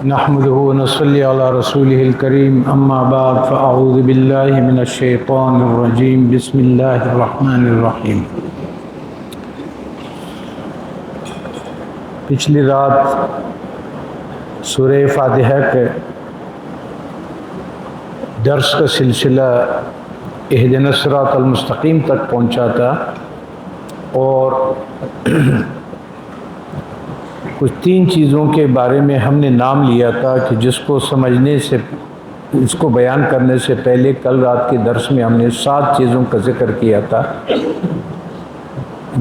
نحمده ونصلي على رسوله الكريم اما بعد فاعوذ بالله من الشیطان الرجیم بسم اللہ الرحمن الرحیم۔ پچھلی رات سورہ فاتحہ کے درس کا سلسلہ اہدنا الصراط المستقیم تک پہنچا تھا اور کچھ 3 چیزوں کے بارے میں ہم نے نام لیا تھا کہ جس کو سمجھنے سے، اس کو بیان کرنے سے پہلے کل رات کے درس میں ہم نے 7 چیزوں کا ذکر کیا تھا،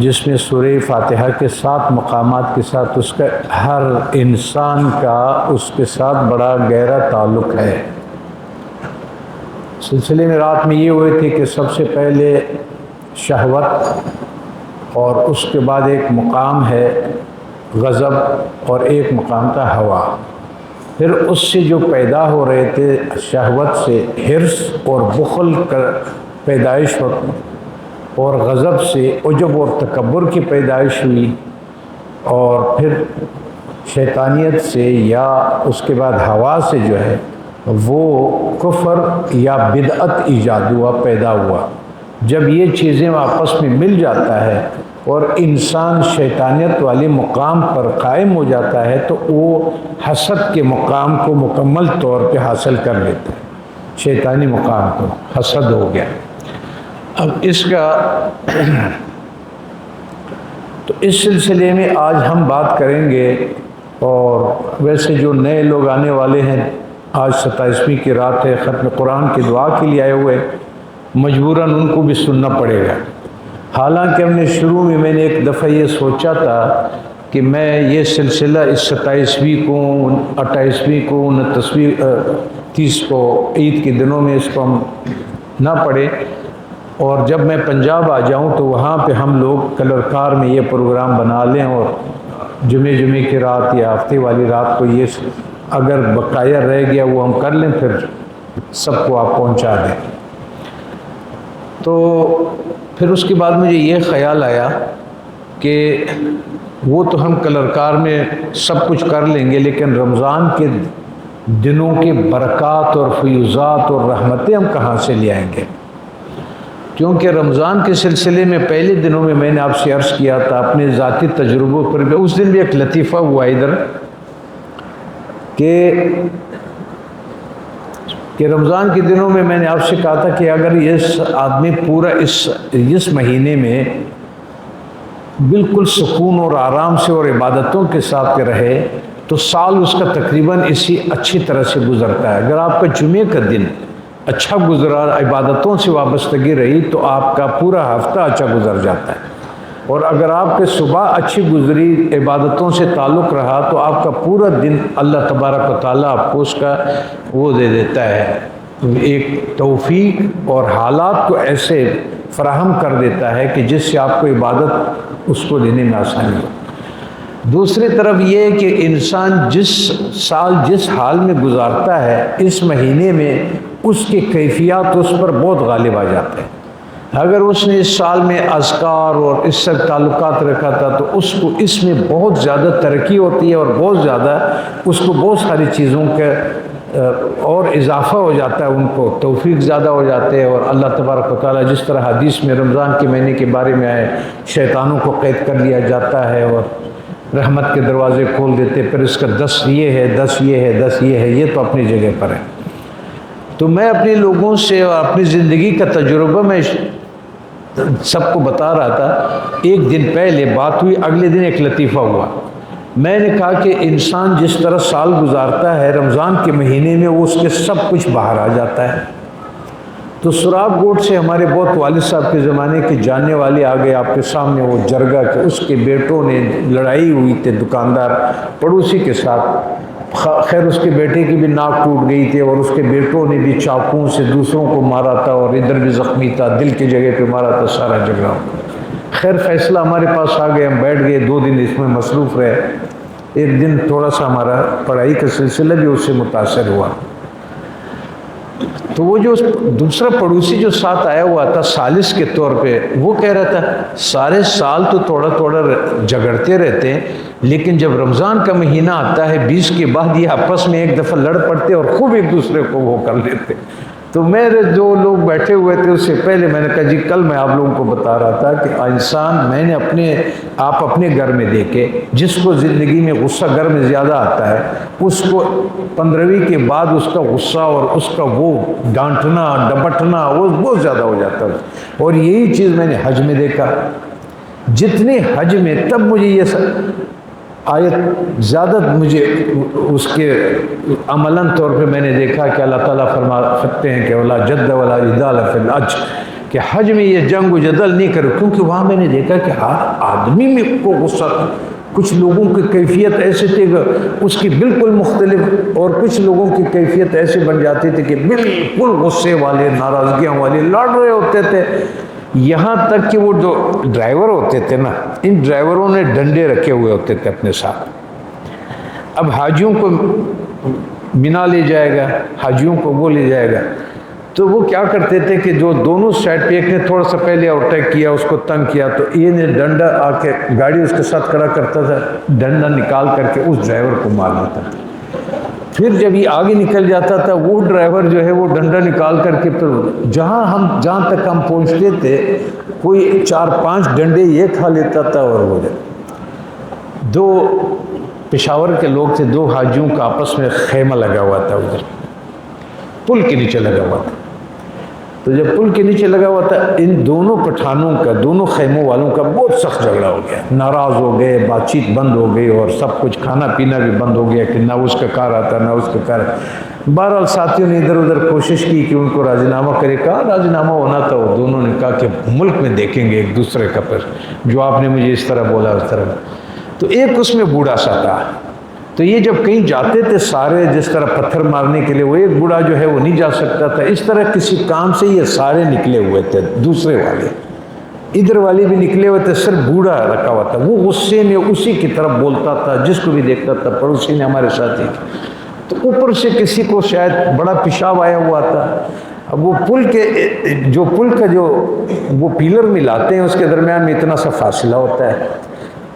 جس میں سورہ فاتحہ کے 7 مقامات کے ساتھ اس کا ہر انسان کا اس کے ساتھ بڑا گہرا تعلق ہے۔ سلسلے میں رات میں یہ ہوئے تھے کہ سب سے پہلے شہوت، اور اس کے بعد ایک مقام ہے غضب، اور ایک مقام تھا ہوا۔ پھر اس سے جو پیدا ہو رہے تھے شہوت سے حرص اور بخل کا پیدائش ہوتی، اور غضب سے عجب اور تکبر کی پیدائش ہوئی، اور پھر شیطانیت سے یا اس کے بعد ہوا سے جو ہے وہ کفر یا بدعت ایجاد ہوا، پیدا ہوا۔ جب یہ چیزیں آپس میں مل جاتا ہے اور انسان شیطانیت والے مقام پر قائم ہو جاتا ہے تو وہ حسد کے مقام کو مکمل طور پہ حاصل کر لیتا ہے، شیطانی مقام کو حسد ہو گیا۔ اب اس کا تو اس سلسلے میں آج ہم بات کریں گے، اور ویسے جو نئے لوگ آنے والے ہیں، آج 27ویں کی رات ہے، ختم قرآن کی دعا کے لیے آئے ہوئے، مجبوراً ان کو بھی سننا پڑے گا۔ حالانکہ ہم نے شروع میں نے ایک دفعہ یہ سوچا تھا کہ میں یہ سلسلہ اس 27ویں کو، 28ویں کو، 29ویں 30 کو، عید کے دنوں میں اس کو ہم نہ پڑھیں، اور جب میں پنجاب آ جاؤں تو وہاں پہ ہم لوگ کلر کار میں یہ پروگرام بنا لیں، اور جمعے کی رات یا ہفتے والی رات کو یہ اگر بقایا رہ گیا وہ ہم کر لیں، پھر سب کو آپ پہنچا دیں۔ تو پھر اس کے بعد مجھے یہ خیال آیا کہ وہ تو ہم کلر کار میں سب کچھ کر لیں گے، لیکن رمضان کے دنوں کے برکات اور فیوزات اور رحمتیں ہم کہاں سے لے آئیں گے؟ کیونکہ رمضان کے سلسلے میں پہلے دنوں میں نے آپ سے عرض کیا تھا اپنے ذاتی تجربوں پر بھی، اس دن بھی ایک لطیفہ ہوا ادھر کہ رمضان کے دنوں میں نے آپ سے کہا تھا کہ اگر یہ آدمی پورا اس مہینے میں بالکل سکون اور آرام سے اور عبادتوں کے ساتھ رہے تو سال اس کا تقریباً اسی اچھی طرح سے گزرتا ہے۔ اگر آپ کا جمعے کا دن اچھا گزرا، عبادتوں سے وابستگی رہی، تو آپ کا پورا ہفتہ اچھا گزر جاتا ہے، اور اگر آپ کے صبح اچھی گزری، عبادتوں سے تعلق رہا، تو آپ کا پورا دن اللہ تبارک و تعالیٰ آپ کو اس کا وہ دے دیتا ہے، ایک توفیق اور حالات کو ایسے فراہم کر دیتا ہے کہ جس سے آپ کو عبادت اس کو دینے میں آسانی ہو۔ دوسری طرف یہ ہے کہ انسان جس سال جس حال میں گزارتا ہے، اس مہینے میں اس کے کیفیات اس پر بہت غالب آ جاتے ہیں۔ اگر اس نے اس سال میں اذکار اور اس سے تعلقات رکھا تھا تو اس کو اس میں بہت زیادہ ترقی ہوتی ہے، اور بہت زیادہ اس کو بہت ساری چیزوں کا اور اضافہ ہو جاتا ہے، ان کو توفیق زیادہ ہو جاتے ہیں، اور اللہ تبارک و تعالیٰ جس طرح حدیث میں رمضان کے مہینے کے بارے میں آئے، شیطانوں کو قید کر لیا جاتا ہے اور رحمت کے دروازے کھول دیتے، پھر اس کا 10 یہ ہے، 10 یہ ہے، 10 یہ ہے، یہ تو اپنی جگہ پر ہے۔ تو میں اپنے لوگوں سے اور اپنی زندگی کا تجربہ میں سب کو بتا رہا تھا۔ ایک دن پہلے بات ہوئی، اگلے دن ایک لطیفہ ہوا۔ میں نے کہا کہ انسان جس طرح سال گزارتا ہے، رمضان کے مہینے میں وہ اس کے سب کچھ باہر آ جاتا ہے۔ تو سراب گوٹ سے ہمارے بہت والد صاحب کے زمانے کے جاننے والے آ گئے آپ کے سامنے، وہ جرگا کے اس کے بیٹوں نے لڑائی ہوئی تھی دکاندار پڑوسی کے ساتھ، خیر اس کے بیٹے کی بھی ناک ٹوٹ گئی تھی، اور اس کے بیٹوں نے بھی چاقوؤں سے دوسروں کو مارا تھا، اور ادھر بھی زخمی تھا، دل کی جگہ پہ مارا تھا، سارا جھگڑا۔ خیر فیصلہ ہمارے پاس آ گئے، ہم بیٹھ گئے، 2 دن اس میں مصروف رہے۔ ایک دن تھوڑا سا ہمارا پڑھائی کا سلسلہ بھی اس سے متاثر ہوا۔ تو وہ جو دوسرا پڑوسی جو ساتھ آیا ہوا تھا سالس کے طور پہ، وہ کہہ رہا تھا سارے سال تو تھوڑا تھوڑا جھگڑتے رہتے ہیں، لیکن جب رمضان کا مہینہ آتا ہے 20 کے بعد یہ آپس میں ایک دفعہ لڑ پڑتے اور خوب ایک دوسرے کو وہ کر لیتے۔ تو میرے جو لوگ بیٹھے ہوئے تھے اس سے پہلے میں نے کہا جی کل میں آپ لوگوں کو بتا رہا تھا کہ انسان، میں نے آپ اپنے گھر میں دیکھے، جس کو زندگی میں غصہ گھر میں زیادہ آتا ہے اس کو 15ویں کے بعد اس کا غصہ اور اس کا وہ ڈانٹنا ڈپٹنا وہ بہت زیادہ ہو جاتا ہے۔ اور یہی چیز میں نے حج میں دیکھا، جتنے حج میں، تب مجھے یہ آیت زیادہ مجھے اس کے عملاً طور پہ میں نے دیکھا کہ اللہ تعالیٰ فرماتے ہیں کہ ولا جد ولا جدال فی الحج، کہ حج میں یہ جنگ و جدل نہیں کرو، کیونکہ وہاں میں نے دیکھا کہ ہر آدمی میں کو غصہ تھا۔ کچھ لوگوں کی کیفیت ایسے تھے کہ اس کی بالکل مختلف، اور کچھ لوگوں کی کیفیت ایسے بن جاتی تھی کہ بالکل غصے والے، ناراضگیاں والے لڑ رہے ہوتے تھے، یہاں تک کہ وہ جو ڈرائیور ہوتے تھے نا، ان ڈرائیوروں نے ڈنڈے رکھے ہوئے ہوتے تھے اپنے ساتھ۔ اب حاجیوں کو منا لے جائے گا، حاجیوں کو وہ لے جائے گا، تو وہ کیا کرتے تھے کہ جو دونوں سائڈ پہ، ایک نے تھوڑا سا پہلے اوورٹیک کیا، اس کو تنگ کیا، تو یہ نے ڈنڈا آ کے گاڑی اس کے ساتھ کھڑا کرتا تھا، ڈنڈا نکال کر کے اس ڈرائیور کو مار دیتا تھا۔ پھر جب یہ آگے نکل جاتا تھا وہ ڈرائیور جو ہے وہ ڈنڈا نکال کر کے، پھر جہاں تک ہم پہنچتے تھے کوئی 4-5 ڈنڈے یہ کھا لیتا تھا۔ اور وہ دو پشاور کے لوگ تھے، دو حاجیوں کا آپس میں خیمہ لگا ہوا تھا، ادھر پل کے نیچے لگا ہوا تھا۔ تو جب پل کے نیچے لگا ہوا تھا، ان دونوں پٹھانوں کا، دونوں خیموں والوں کا بہت سخت جھگڑا ہو گیا، ناراض ہو گئے، بات چیت بند ہو گئی، اور سب کچھ کھانا پینا بھی بند ہو گیا کہ نہ اس کا کار آتا نہ اس کا کار۔ بہرحال ساتھیوں نے ادھر ادھر کوشش کی کہ ان کو راضی نامہ کرے، کہا راضی نامہ ہونا تھا، وہ دونوں نے کہا کہ ملک میں دیکھیں گے ایک دوسرے کا، پھر جو آپ نے مجھے اس طرح بولا اس طرح۔ تو ایک اس میں بوڑھا سا تھا، تو یہ جب کہیں جاتے تھے سارے جس طرح پتھر مارنے کے لیے، وہ ایک بوڑھا جو ہے وہ نہیں جا سکتا تھا، اس طرح کسی کام سے یہ سارے نکلے ہوئے تھے، دوسرے والے ادھر والے بھی نکلے ہوئے تھے، صرف بوڑھا رکھا ہوا تھا، وہ غصے میں اسی کی طرف بولتا تھا، جس کو بھی دیکھتا تھا، پڑوسی نے ہمارے ساتھی، تو اوپر سے کسی کو شاید بڑا پیشاب آیا ہوا تھا۔ اب وہ پل کا جو وہ پیلر ملاتے ہیں اس کے درمیان میں اتنا سا فاصلہ ہوتا ہے،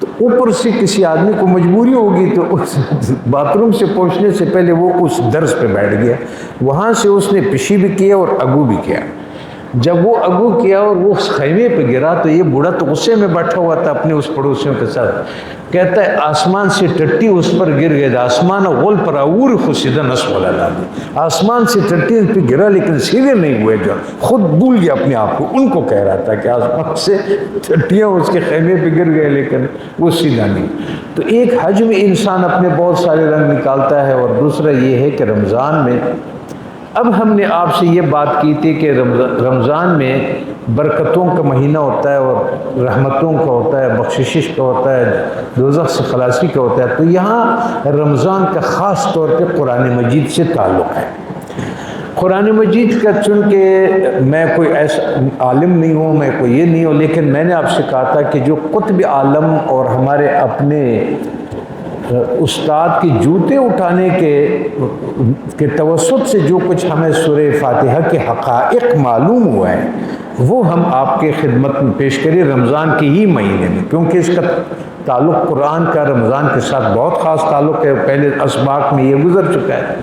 تو اوپر سے کسی آدمی کو مجبوری ہوگی تو اس باتھ روم سے پہنچنے سے پہلے وہ اس درز پہ بیٹھ گیا، وہاں سے اس نے پشی بھی کیا اور اگو بھی کیا۔ جب وہ اگو کیا اور وہ خیمے پہ گرا تو یہ بوڑھا تو غصے میں بیٹھا ہوا تھا اپنے اس پڑوسیوں کے ساتھ، کہتا ہے آسمان سے ٹٹی اس پر گر گئے، آسمان غول پر اور خسیدہ نسب والا، آسمان سے ٹٹی اس پہ گرا لیکن سیدھے نہیں ہوئے، جو خود بھول گیا اپنے آپ کو، ان کو کہہ رہا تھا کہ آسمان سے ٹٹیاں اس کے خیمے پہ گر گئے لیکن وہ سیدھا نہیں۔ تو ایک حج میں انسان اپنے بہت سارے رنگ نکالتا ہے، اور دوسرا یہ ہے کہ رمضان میں، اب ہم نے آپ سے یہ بات کی تھی کہ رمضان میں برکتوں کا مہینہ ہوتا ہے اور رحمتوں کا ہوتا ہے، بخشش کا ہوتا ہے، دوزخ سے خلاصی کا ہوتا ہے، تو یہاں رمضان کا خاص طور پہ قرآن مجید سے تعلق ہے۔ قرآن مجید کا، چونکہ میں کوئی ایسا عالم نہیں ہوں، میں کوئی یہ نہیں ہوں، لیکن میں نے آپ سے کہا تھا کہ جو قطب عالم اور ہمارے اپنے استاد کے جوتے اٹھانے کے توسط سے جو کچھ ہمیں سورہ فاتحہ کے حقائق معلوم ہوا ہے وہ ہم آپ کے خدمت میں پیش کریں رمضان کے ہی مہینے میں، کیونکہ اس کا تعلق قرآن کا رمضان کے ساتھ بہت خاص تعلق ہے، پہلے اسباق میں یہ گزر چکا ہے۔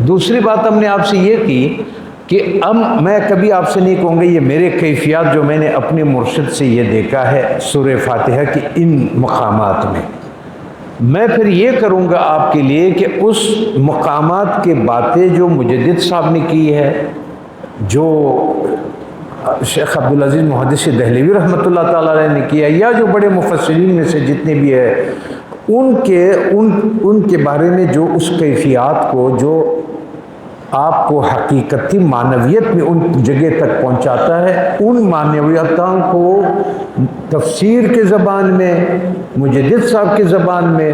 دوسری بات ہم نے آپ سے یہ کی کہ اب میں کبھی آپ سے نہیں کہوں گا یہ میرے کیفیات جو میں نے اپنے مرشد سے یہ دیکھا ہے سورہ فاتحہ کی ان مقامات میں، میں پھر یہ کروں گا آپ کے لیے کہ اس مقامات کے باتیں جو مجدد صاحب نے کی ہے، جو شیخ عبدالعزیز محدث دہلوی رحمۃ اللہ تعالیٰ علیہ نے کیا، یا جو بڑے مفسرین میں سے جتنے بھی ہیں ان کے بارے میں جو اس کیفیات کو، جو آپ کو حقیقتی معنویت میں ان جگہ تک پہنچاتا ہے، ان معنویتوں کو تفسیر کے زبان میں، مجدد صاحب کی زبان میں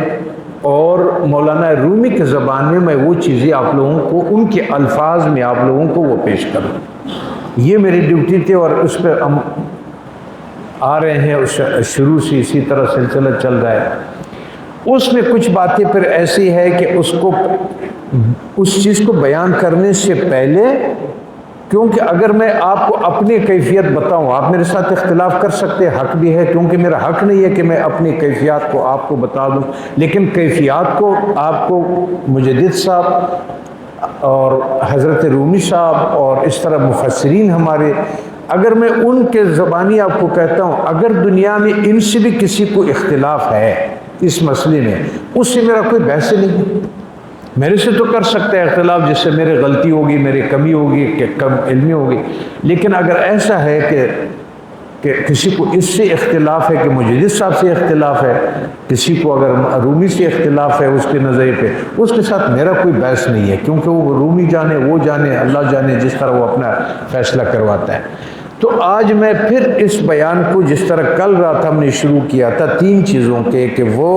اور مولانا رومی کے زبان میں وہ چیزیں آپ لوگوں کو ان کے الفاظ میں آپ لوگوں کو وہ پیش کروں، یہ میری ڈیوٹی تھی، اور اس پہ ہم آ رہے ہیں، شروع سے اسی طرح سلسلہ چل رہا ہے۔ اس میں کچھ باتیں پھر ایسی ہے کہ اس چیز کو بیان کرنے سے پہلے، کیونکہ اگر میں آپ کو اپنی کیفیت بتاؤں، آپ میرے ساتھ اختلاف کر سکتے ہیں، حق بھی ہے، کیونکہ میرا حق نہیں ہے کہ میں اپنی کیفیات کو آپ کو بتا دوں، لیکن کیفیات کو آپ کو مجدد صاحب اور حضرت رومی صاحب اور اس طرح مفسرین ہمارے، اگر میں ان کے زبانی آپ کو کہتا ہوں، اگر دنیا میں ان سے بھی کسی کو اختلاف ہے اس مسئلے میں، اس سے میرا کوئی بحث نہیں، میرے سے تو کر سکتا ہے اختلاف، جس سے میرے غلطی ہوگی، میری کمی ہوگی، کہ کم علمی ہوگی، لیکن اگر ایسا ہے کہ کسی کو اس سے اختلاف ہے کہ مجدد صاحب سے اختلاف ہے، کسی کو اگر رومی سے اختلاف ہے اس کے نظریے پہ، اس کے ساتھ میرا کوئی بحث نہیں ہے، کیونکہ وہ رومی جانے، وہ جانے، اللہ جانے جس طرح وہ اپنا فیصلہ کرواتا ہے۔ تو آج میں پھر اس بیان کو جس طرح کل رات ہم نے شروع کیا تھا 3 چیزوں کے، کہ وہ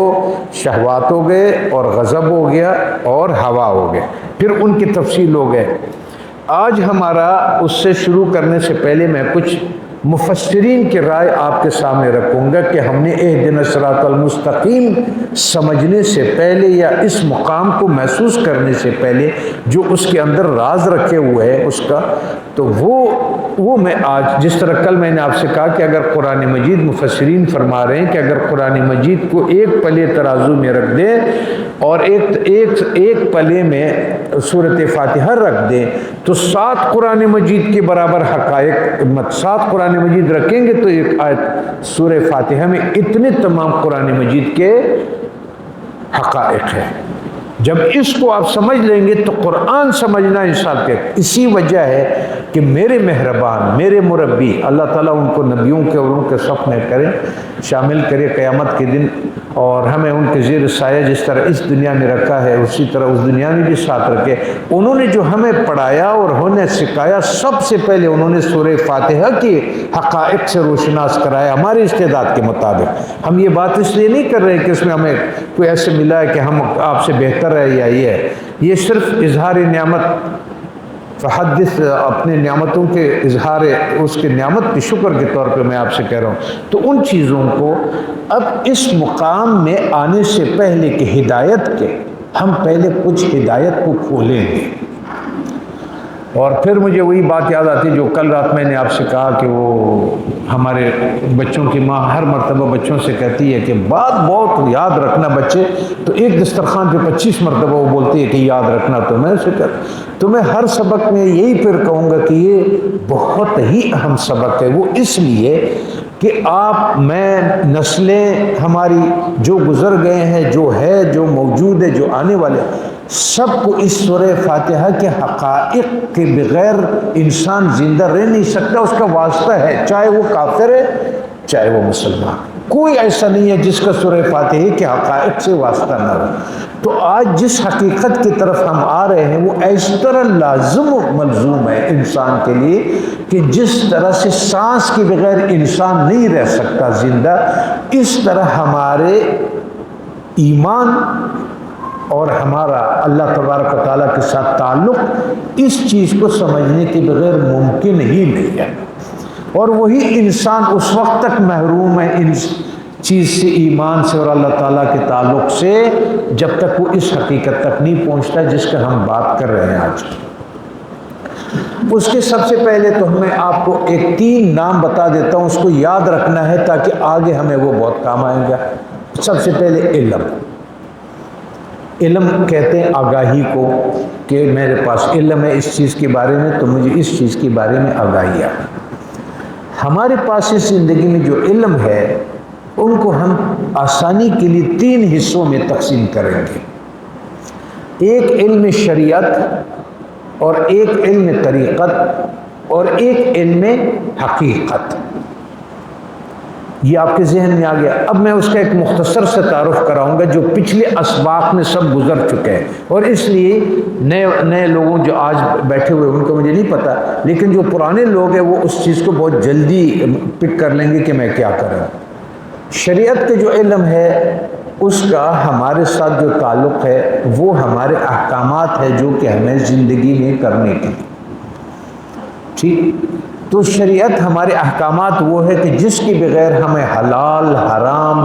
شہوات ہو گئے اور غضب ہو گیا اور ہوا ہو گئے، پھر ان کی تفصیل ہو گئے۔ آج ہمارا اس سے شروع کرنے سے پہلے میں کچھ مفسرین کی رائے آپ کے سامنے رکھوں گا کہ ہم نے اہدنا الصراط المستقیم سمجھنے سے پہلے یا اس مقام کو محسوس کرنے سے پہلے جو اس کے اندر راز رکھے ہوئے ہے اس کا، تو وہ میں آج جس طرح کل میں نے آپ سے کہا کہ اگر قرآن مجید مفسرین فرما رہے ہیں کہ اگر قرآن مجید کو ایک پلے ترازو میں رکھ دیں اور ایک پلے میں سورۃ فاتحہ رکھ دیں تو 7 قرآن مجید کے برابر حقائق، 7 قرآن مجید رکھیں گے تو ایک آیت سورہ فاتحہ میں اتنے تمام قرآن مجید کے حقائق ہیں۔ جب اس کو آپ سمجھ لیں گے تو قرآن سمجھنا انسان کے، اسی وجہ ہے کہ میرے مہربان، میرے مربی اللہ تعالیٰ ان کو نبیوں کے اور ان کے صف میں کرے، شامل کرے قیامت کے دن، اور ہمیں ان کے زیر سایہ جس طرح اس دنیا میں رکھا ہے اسی طرح اس دنیا میں بھی ساتھ رکھے۔ انہوں نے جو ہمیں پڑھایا اور انہیں سکھایا، سب سے پہلے انہوں نے سورہ فاتحہ کی حقائق سے روشناس کرایا ہمارے استعداد کے مطابق۔ ہم یہ بات اس لیے نہیں کر رہے کہ اس میں ہمیں کوئی ایسے ملا ہے کہ ہم آپ سے بہتر ہے یا یہ صرف اظہار نعمت، فحدث اپنے نعمتوں کے اظہار اس کے نعمت کی شکر کے طور پہ میں آپ سے کہہ رہا ہوں۔ تو ان چیزوں کو اب اس مقام میں آنے سے پہلے کہ ہدایت کے، ہم پہلے کچھ ہدایت کو کھولیں گے، اور پھر مجھے وہی بات یاد آتی جو کل رات میں نے آپ سے کہا کہ وہ ہمارے بچوں کی ماں ہر مرتبہ بچوں سے کہتی ہے کہ بات بہت یاد رکھنا بچے، تو ایک دسترخوان پہ 25 مرتبہ وہ بولتی ہے کہ یاد رکھنا، تو میں اسے تو میں ہر سبق میں یہی پھر کہوں گا کہ یہ بہت ہی اہم سبق ہے۔ وہ اس لیے کہ آپ، میں، نسلیں ہماری جو گزر گئے ہیں، جو ہے، جو موجود ہے، جو آنے والے، سب کو اس سورہ فاتحہ کے حقائق کے بغیر انسان زندہ رہ نہیں سکتا۔ اس کا واسطہ ہے، چاہے وہ کافر ہے چاہے وہ مسلمان، کوئی ایسا نہیں ہے جس کا سورہ فاتحہ کے حقائق سے واسطہ نہ ہو۔ تو آج جس حقیقت کی طرف ہم آ رہے ہیں وہ اس طرح لازم و ملزوم ہے انسان کے لیے کہ جس طرح سے سانس کے بغیر انسان نہیں رہ سکتا زندہ، اس طرح ہمارے ایمان اور ہمارا اللہ تبارک و تعالیٰ کے ساتھ تعلق اس چیز کو سمجھنے کے بغیر ممکن ہی نہیں ہے، اور وہی انسان اس وقت تک محروم ہے اس چیز سے، ایمان سے اور اللہ تعالیٰ کے تعلق سے، جب تک وہ اس حقیقت تک نہیں پہنچتا جس کا ہم بات کر رہے ہیں آج۔ اس کے سب سے پہلے تو میں آپ کو 3 نام بتا دیتا ہوں، اس کو یاد رکھنا ہے تاکہ آگے ہمیں وہ بہت کام آئے گا۔ سب سے پہلے علم کہتے ہیں آگاہی کو، کہ میرے پاس علم ہے اس چیز کے بارے میں تو مجھے اس چیز کے بارے میں آگاہی ہے۔ ہمارے پاس اس زندگی میں جو علم ہے ان کو ہم آسانی کے لیے 3 حصوں میں تقسیم کریں گے۔ ایک علم شریعت، اور ایک علم طریقت، اور ایک علم حقیقت۔ یہ آپ کے ذہن میں آ گیا۔ اب میں اس کا ایک مختصر سے تعارف کراؤں گا جو پچھلے اسباق میں سب گزر چکے ہیں، اور اس لیے نئے لوگوں جو آج بیٹھے ہوئے ان کو مجھے نہیں پتا، لیکن جو پرانے لوگ ہیں وہ اس چیز کو بہت جلدی پک کر لیں گے کہ میں کیا کروں۔ شریعت کے جو علم ہے اس کا ہمارے ساتھ جو تعلق ہے وہ ہمارے احکامات ہے جو کہ ہمیں زندگی میں کرنے کے، ٹھیک۔ تو شریعت ہمارے احکامات وہ ہے کہ جس کے بغیر ہمیں حلال حرام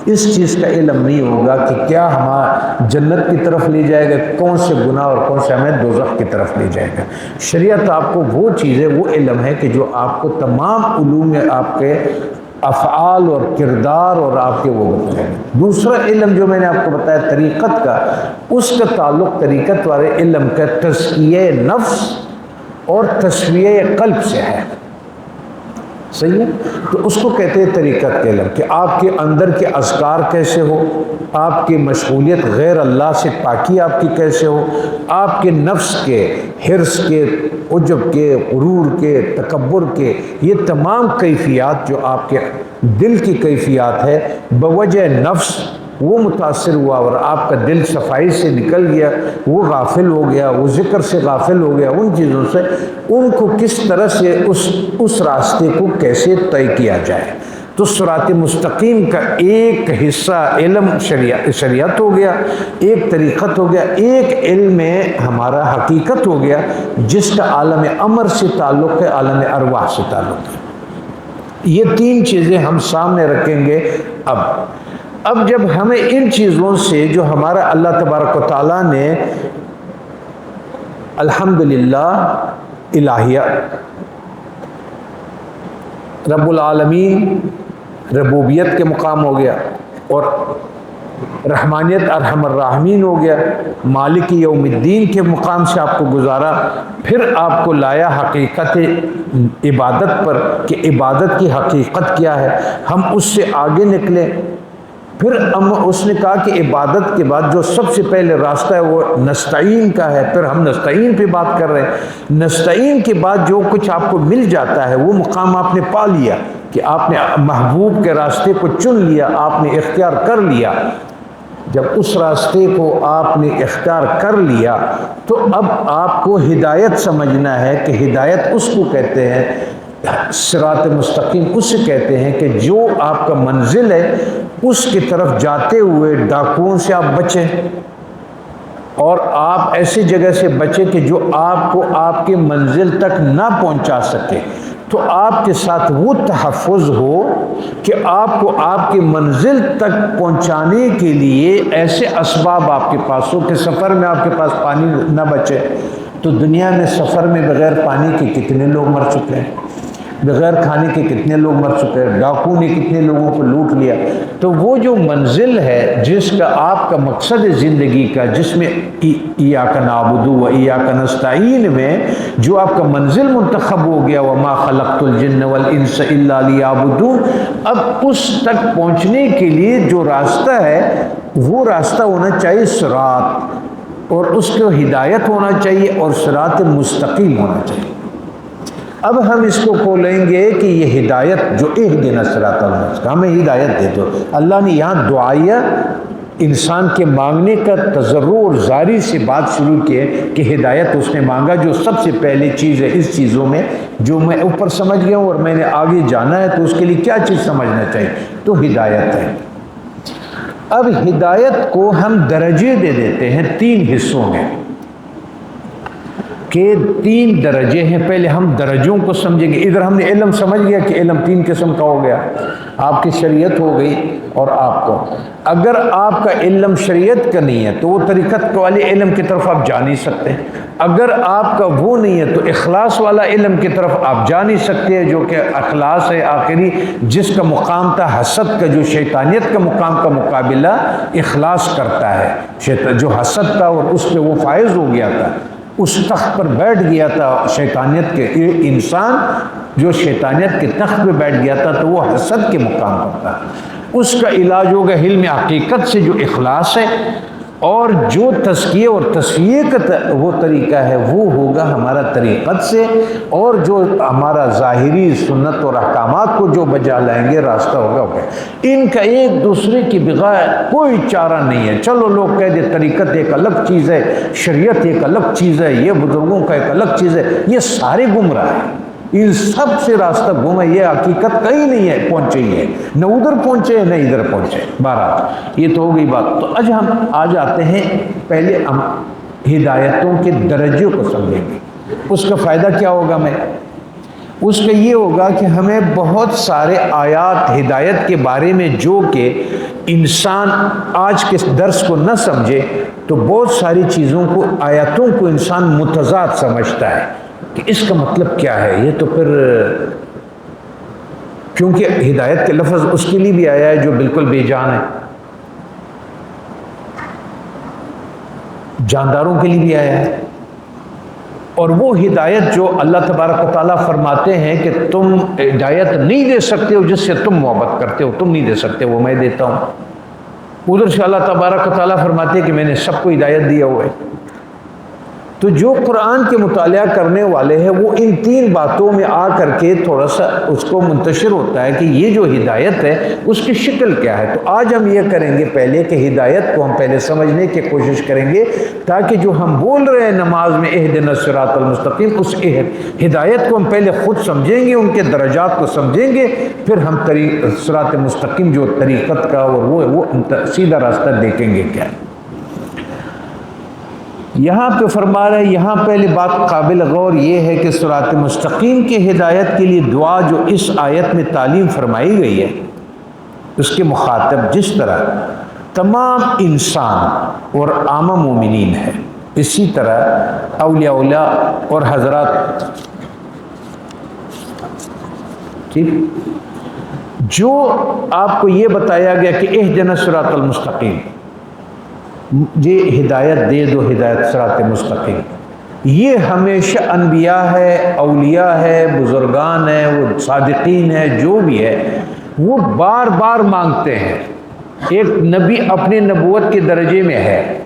اس چیز کا علم نہیں ہوگا کہ کیا ہمارا جنت کی طرف لے جائے گا، کون سے گناہ اور کون سے ہمیں دوزخ کی طرف لے جائے گا۔ شریعت آپ کو وہ چیز ہے، وہ علم ہے کہ جو آپ کو تمام علوم میں آپ کے افعال اور کردار اور آپ کے وہ بتائیں گے۔ دوسرا علم جو میں نے آپ کو بتایا طریقت کا، اس کا تعلق طریقت والے علم کا تزکیہ نفس اور تسویہ قلب سے ہے، صحیح ہے؟ تو اس کو کہتے ہیں طریقت کے علم، کہ آپ کے اندر کے اذکار کیسے ہو، آپ کی مشغولیت غیر اللہ سے پاکی آپ کی کیسے ہو، آپ کے نفس کے، حرص کے، عجب کے، غرور کے، تکبر کے، یہ تمام کیفیات جو آپ کے دل کی کیفیات ہے بوجہ نفس وہ متاثر ہوا اور آپ کا دل صفائی سے نکل گیا، وہ غافل ہو گیا، وہ ذکر سے غافل ہو گیا، ان چیزوں سے ان کو کس طرح سے اس راستے کو کیسے طے کیا جائے۔ تو صراط مستقیم کا ایک حصہ علم شریعت ہو گیا، ایک طریقت ہو گیا، ایک علم ہمارا حقیقت ہو گیا جس کا عالم امر سے تعلق ہے، عالم ارواح سے تعلق ہے۔ یہ تین چیزیں ہم سامنے رکھیں گے۔ اب جب ہمیں ان چیزوں سے جو ہمارا اللہ تبارک و تعالیٰ نے الحمدللہ الہیہ رب العالمین ربوبیت کے مقام ہو گیا، اور رحمانیت ارحم الراحمین ہو گیا، مالک یوم الدین کے مقام سے آپ کو گزارا، پھر آپ کو لایا حقیقت عبادت پر کہ عبادت کی حقیقت کیا ہے، ہم اس سے آگے نکلے۔ پھر اس نے کہا کہ عبادت کے بعد جو سب سے پہلے راستہ ہے وہ نستعین کا ہے، پھر ہم نستعین پہ بات کر رہے ہیں۔ نستعین کے بعد جو کچھ آپ کو مل جاتا ہے وہ مقام آپ نے پا لیا کہ آپ نے محبوب کے راستے کو چن لیا، آپ نے اختیار کر لیا۔ جب اس راستے کو آپ نے اختیار کر لیا تو اب آپ کو ہدایت سمجھنا ہے کہ ہدایت اس کو کہتے ہیں، صراط مستقیم اسے کہتے ہیں کہ جو آپ کا منزل ہے اس کی طرف جاتے ہوئے ڈاکوؤں سے آپ بچیں، اور آپ ایسی جگہ سے بچیں کہ جو آپ کو آپ کی منزل تک نہ پہنچا سکے، تو آپ کے ساتھ وہ تحفظ ہو کہ آپ کو آپ کی منزل تک پہنچانے کے لیے ایسے اسباب آپ کے پاس ہو کہ سفر میں آپ کے پاس پانی نہ بچے۔ تو دنیا میں سفر میں بغیر پانی کے کتنے لوگ مر چکے ہیں، بغیر کھانے کے کتنے لوگ مر چکے ہیں، ڈاکو نے کتنے لوگوں کو لوٹ لیا۔ تو وہ جو منزل ہے جس کا آپ کا مقصد زندگی کا، جس میں ایاک نعبد و ایاک نستعین میں جو آپ کا منزل منتخب ہو گیا، وما خلقت الجن والانس الا لیعبدون، اب اس تک پہنچنے کے لیے جو راستہ ہے وہ راستہ ہونا چاہیے صراط، اور اس کو ہدایت ہونا چاہیے اور صراط مستقیم ہونا چاہیے۔ اب ہم اس کو کھولیں گے کہ یہ ہدایت جو اہدنا الصراط المستقیم، ہمیں ہدایت دے دو۔ اللہ نے یہاں دعائیہ انسان کے مانگنے کا تضرع اور زاری سے بات شروع کی ہے کہ ہدایت اس نے مانگا، جو سب سے پہلی چیز ہے اس چیزوں میں جو میں اوپر سمجھ گیا ہوں اور میں نے آگے جانا ہے تو اس کے لیے کیا چیز سمجھنا چاہیے، تو ہدایت ہے۔ اب ہدایت کو ہم درجے دے دیتے ہیں تین حصوں میں، کہ تین درجے ہیں۔ پہلے ہم درجوں کو سمجھیں گے۔ ادھر ہم نے علم سمجھ گیا کہ علم تین قسم کا ہو گیا، آپ کی شریعت ہو گئی اور آپ کو، اگر آپ کا علم شریعت کا نہیں ہے تو وہ طریقت والے علم کی طرف آپ جا نہیں سکتے، اگر آپ کا وہ نہیں ہے تو اخلاص والا علم کی طرف آپ جا نہیں سکتے، جو کہ اخلاص ہے آخری، جس کا مقام تھا حسد کا، جو شیطانیت کا مقام کا مقابلہ اخلاص کرتا ہے، جو حسد تھا اور اس پہ وہ فائز ہو گیا تھا، اس تخت پر بیٹھ گیا تھا شیطانیت کے، انسان جو شیطانیت کے تخت پہ بیٹھ گیا تھا تو وہ حسد کے مقام پر تھا، اس کا علاج ہوگا علم حقیقت سے جو اخلاص ہے، اور جو تزکیہ اور تصفیہ کا وہ طریقہ ہے وہ ہوگا ہمارا طریقت سے، اور جو ہمارا ظاہری سنت اور احکامات کو جو بجا لائیں گے راستہ ہوگا۔ ان کا ایک دوسرے کی بغیر کوئی چارہ نہیں ہے۔ چلو لوگ کہہ دے طریقت ایک الگ چیز ہے، شریعت ایک الگ چیز ہے، یہ بزرگوں کا ایک الگ چیز ہے، یہ سارے گمراہ ہیں، ان سب سے راستہ گم ہے، یہ حقیقت کہیں نہیں ہے پہنچے ہی ہے، نہ ادھر پہنچے نہ ادھر پہنچے۔ بہرحال یہ تو ہو گئی بات۔ تو آج ہم آ جاتے ہیں، پہلے ہم ہدایتوں کے درجوں کو سمجھیں گے، اس کا فائدہ کیا ہوگا میں اس کا یہ ہوگا کہ ہمیں بہت سارے آیات ہدایت کے بارے میں جو کہ انسان آج کے درس کو نہ سمجھے تو بہت ساری چیزوں کو آیاتوں کو انسان متضاد سمجھتا ہے کہ اس کا مطلب کیا ہے. یہ تو پھر کیونکہ ہدایت کے لفظ اس کے لیے بھی آیا ہے جو بالکل بے جان ہے، جانداروں کے لیے بھی آیا ہے. اور وہ ہدایت جو اللہ تبارک و تعالیٰ فرماتے ہیں کہ تم ہدایت نہیں دے سکتے ہو جس سے تم محبت کرتے ہو، تم نہیں دے سکتے، وہ میں دیتا ہوں. ادھر سے اللہ تبارک و تعالیٰ فرماتے ہیں کہ میں نے سب کو ہدایت دیا ہوا ہے. تو جو قرآن کے مطالعہ کرنے والے ہیں وہ ان تین باتوں میں آ کر کے تھوڑا سا اس کو منتشر ہوتا ہے کہ یہ جو ہدایت ہے اس کی شکل کیا ہے. تو آج ہم یہ کریں گے پہلے کہ ہدایت کو ہم پہلے سمجھنے کی کوشش کریں گے تاکہ جو ہم بول رہے ہیں نماز میں اہدنا الصراط المستقیم، اس ہدایت کو ہم پہلے خود سمجھیں گے، ان کے درجات کو سمجھیں گے، پھر ہم صراط مستقیم جو طریقت کا اور وہ سیدھا راستہ دیکھیں گے کیا ہے. یہاں پہ فرما رہے ہیں، یہاں پہلی بات قابل غور یہ ہے کہ صراط مستقیم کی ہدایت کے لیے دعا جو اس آیت میں تعلیم فرمائی گئی ہے اس کے مخاطب جس طرح تمام انسان اور عام مومنین ہے، اسی طرح اولیاء اور حضرات، ٹھیک، جو آپ کو یہ بتایا گیا کہ اہدنا الصراط المستقیم، یہ ہدایت دے دو، ہدایت صراط مستقیم، یہ ہمیشہ انبیاء ہے، اولیاء ہے، بزرگان ہیں، وہ صادقین ہیں، جو بھی ہے وہ بار بار مانگتے ہیں. ایک نبی اپنے نبوت کے درجے میں ہے،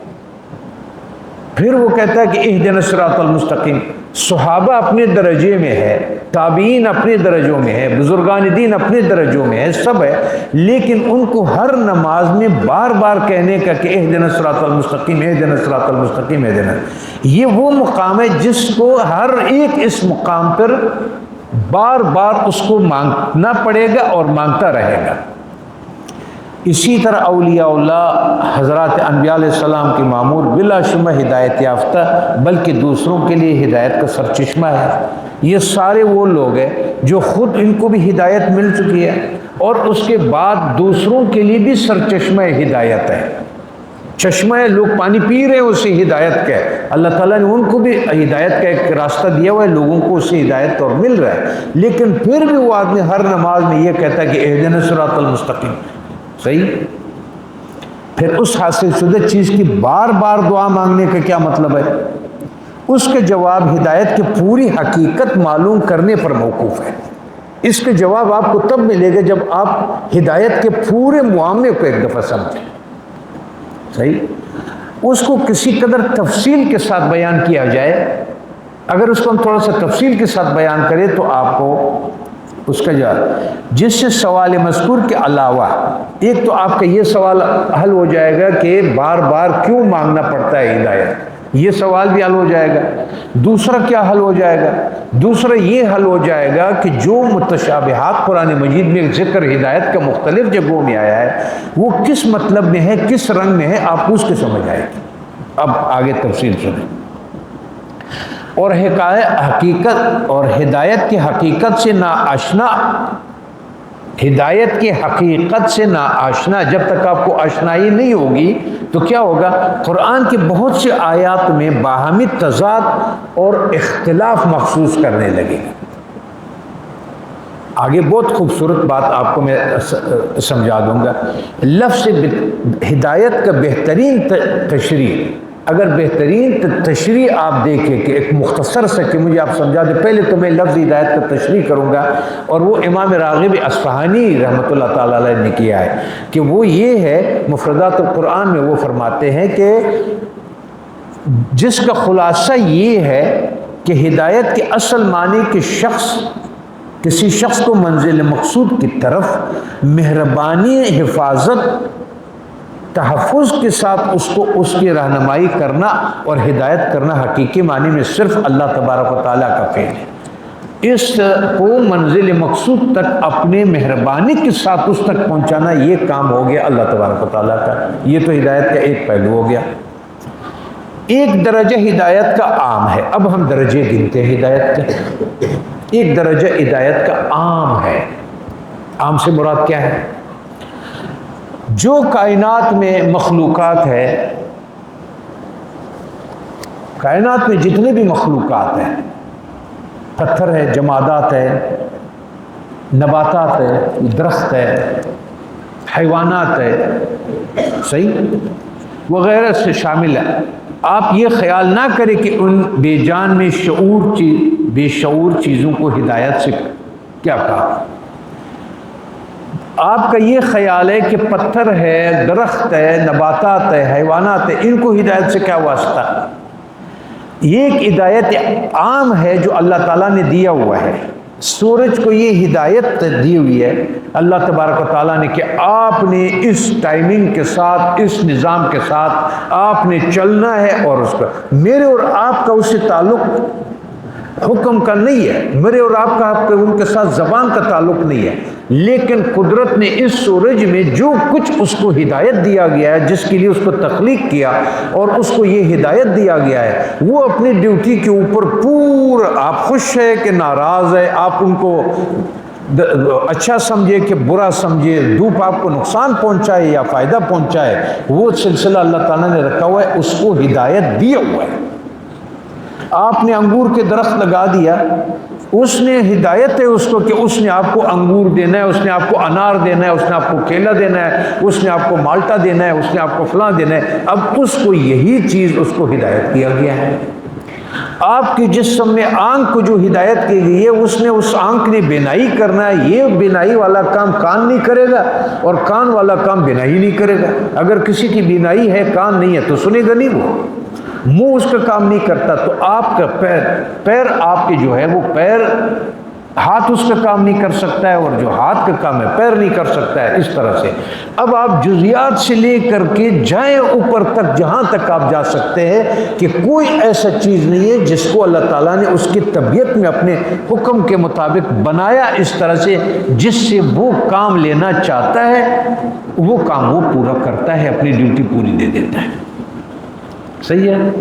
پھر وہ کہتا ہے کہ اہدنا الصراط المستقیم. صحابہ اپنے درجے میں ہے، تابعین اپنے درجوں میں ہے، بزرگان دین اپنے درجوں میں ہے، سب ہے، لیکن ان کو ہر نماز میں بار بار کہنے کا کہ اہدنا الصراط المستقیم، اہدنا الصراط المستقیم، اہدنا، یہ وہ مقام ہے جس کو ہر ایک اس مقام پر بار بار اس کو مانگنا پڑے گا اور مانگتا رہے گا. اسی طرح اولیاء اللہ حضرات انبیاء علیہ السلام کی معمور بلا شبہ ہدایت یافتہ بلکہ دوسروں کے لیے ہدایت کا سرچشمہ ہے. یہ سارے وہ لوگ ہیں جو خود ان کو بھی ہدایت مل چکی ہے اور اس کے بعد دوسروں کے لیے بھی سرچشمہ ہدایت ہے. چشمہ ہے، لوگ پانی پی رہے ہیں اسے ہدایت کا ہے، اللہ تعالیٰ نے ان کو بھی ہدایت کا ایک راستہ دیا ہوا ہے، لوگوں کو اسے ہدایت اور مل رہا ہے. لیکن پھر بھی وہ آدمی ہر نماز میں یہ کہتا ہے کہ اہدنا الصراط المستقیم. صحیح. پھر اس حاصل شدہ چیز کی بار بار دعا مانگنے کا کیا مطلب ہے؟ اس کے جواب ہدایت کی پوری حقیقت معلوم کرنے پر موقوف ہے. اس کے جواب آپ کو تب ملے گا جب آپ ہدایت کے پورے معاملے کو ایک دفعہ سمجھیں. صحیح. اس کو کسی قدر تفصیل کے ساتھ بیان کیا جائے، اگر اس کو ہم تھوڑا سا تفصیل کے ساتھ بیان کریں تو آپ کو اس کا جواب، جس سے سوال مذکور کے علاوہ ایک تو آپ کا یہ سوال حل ہو جائے گا کہ بار بار کیوں مانگنا پڑتا ہے ہدایت، یہ سوال بھی حل ہو جائے گا. دوسرا کیا حل ہو جائے گا؟ دوسرا یہ حل ہو جائے گا کہ جو متشابہات قرآن مجید میں ذکر ہدایت کا مختلف جگہوں میں آیا ہے وہ کس مطلب میں ہے، کس رنگ میں ہے، آپ کو اس کے سمجھ آئے گی. اب آگے تفصیل سنیں. اور حقیقت اور ہدایت کی حقیقت سے ناآشنا، ہدایت کی حقیقت سے ناآشنا، جب تک آپ کو آشنائی نہیں ہوگی تو کیا ہوگا؟ قرآن کے بہت سے آیات میں باہمی تضاد اور اختلاف محسوس کرنے لگے گا. آگے بہت خوبصورت بات آپ کو میں سمجھا دوں گا. لفظ ہدایت کا بہترین تشریح، اگر بہترین تشریح آپ دیکھیں کہ ایک مختصر سے کہ مجھے آپ سمجھا دیں، پہلے تو میں لفظ ہدایت کا تشریح کروں گا اور وہ امام راغب اصفہانی رحمۃ اللہ تعالی علیہ نے کیا ہے کہ وہ یہ ہے، مفردات القرآن میں وہ فرماتے ہیں کہ جس کا خلاصہ یہ ہے کہ ہدایت کے اصل معنی کے کسی شخص کو منزل مقصود کی طرف مہربانی، حفاظت، تحفظ کے ساتھ اس کی رہنمائی کرنا اور ہدایت کرنا حقیقی معنی میں صرف اللہ تبارک و تعالیٰ کا فعل ہے. اس کو منزل مقصود تک اپنے مہربانی کے ساتھ اس تک پہنچانا، یہ کام ہو گیا اللہ تبارک و تعالیٰ کا. یہ تو ہدایت کا ایک پہلو ہو گیا. ایک درجہ ہدایت کا عام ہے. اب ہم درجے گنتے ہیں ہدایت کے. ایک درجہ ہدایت کا عام ہے. عام سے مراد کیا ہے؟ جو کائنات میں مخلوقات ہے، کائنات میں جتنے بھی مخلوقات ہیں، پتھر ہے، جمادات ہے، نباتات ہے، درخت ہے، حیوانات ہے، صحیح وغیرہ سے شامل ہے. آپ یہ خیال نہ کریں کہ ان بے جان میں بے شعور چیزوں کو ہدایت سے کیا کہا. آپ کا یہ خیال ہے کہ پتھر ہے، درخت ہے، نباتات ہے، حیوانات ہے، ان کو ہدایت سے کیا واسطہ. یہ ایک ہدایت عام ہے جو اللہ تعالیٰ نے دیا ہوا ہے. سورج کو یہ ہدایت دی ہوئی ہے اللہ تبارک و تعالیٰ نے کہ آپ نے اس ٹائمنگ کے ساتھ، اس نظام کے ساتھ آپ نے چلنا ہے. اور اس کا میرے اور آپ کا اس سے تعلق حکم کا نہیں ہے، میرے اور آپ کا ان کے ساتھ زبان کا تعلق نہیں ہے. لیکن قدرت نے اس سورج میں جو کچھ اس کو ہدایت دیا گیا ہے، جس کے لیے اس کو تخلیق کیا اور اس کو یہ ہدایت دیا گیا ہے، وہ اپنی ڈیوٹی کے اوپر پورا، آپ خوش ہے کہ ناراض ہے، آپ ان کو اچھا سمجھے کہ برا سمجھے، دھوپ آپ کو نقصان پہنچائے یا فائدہ پہنچائے، وہ سلسلہ اللہ تعالیٰ نے رکھا ہوا ہے، اس کو ہدایت دیا ہوا ہے. آپ نے انگور کے درخت لگا دیا، اس نے ہدایت ہے اس کو کہ اس نے آپ کو انگور دینا ہے، اس نے آپ کو انار دینا ہے، اس نے آپ کو کیلا دینا ہے، اس نے آپ کو مالٹا دینا ہے، اس نے آپ کو فلاں دینا ہے. اب اس کو یہی چیز اس کو ہدایت کیا گیا ہے. آپ کے جسم میں آنکھ کو جو ہدایت کی گئی ہے، اس نے اس آنکھ نے بینائی کرنا ہے. یہ بینائی والا کام کان نہیں کرے گا اور کان والا کام بینائی نہیں کرے گا. اگر کسی کی بینائی ہے، کان نہیں ہے تو سنے گا نہیں، وہ منہ اس کا کام نہیں کرتا. تو آپ کا پیر آپ کے جو ہے وہ پیر، ہاتھ اس کا کام نہیں کر سکتا ہے، اور جو ہاتھ کا کام ہے پیر نہیں کر سکتا ہے. اس طرح سے اب آپ جزیات سے لے کر کے جائیں اوپر تک، جہاں تک آپ جا سکتے ہیں کہ کوئی ایسا چیز نہیں ہے جس کو اللہ تعالیٰ نے اس کی طبیعت میں اپنے حکم کے مطابق بنایا اس طرح سے جس سے وہ کام لینا چاہتا ہے وہ کام وہ پورا کرتا ہے، اپنی ڈیوٹی پوری دے دیتا ہے. صحیح ہے؟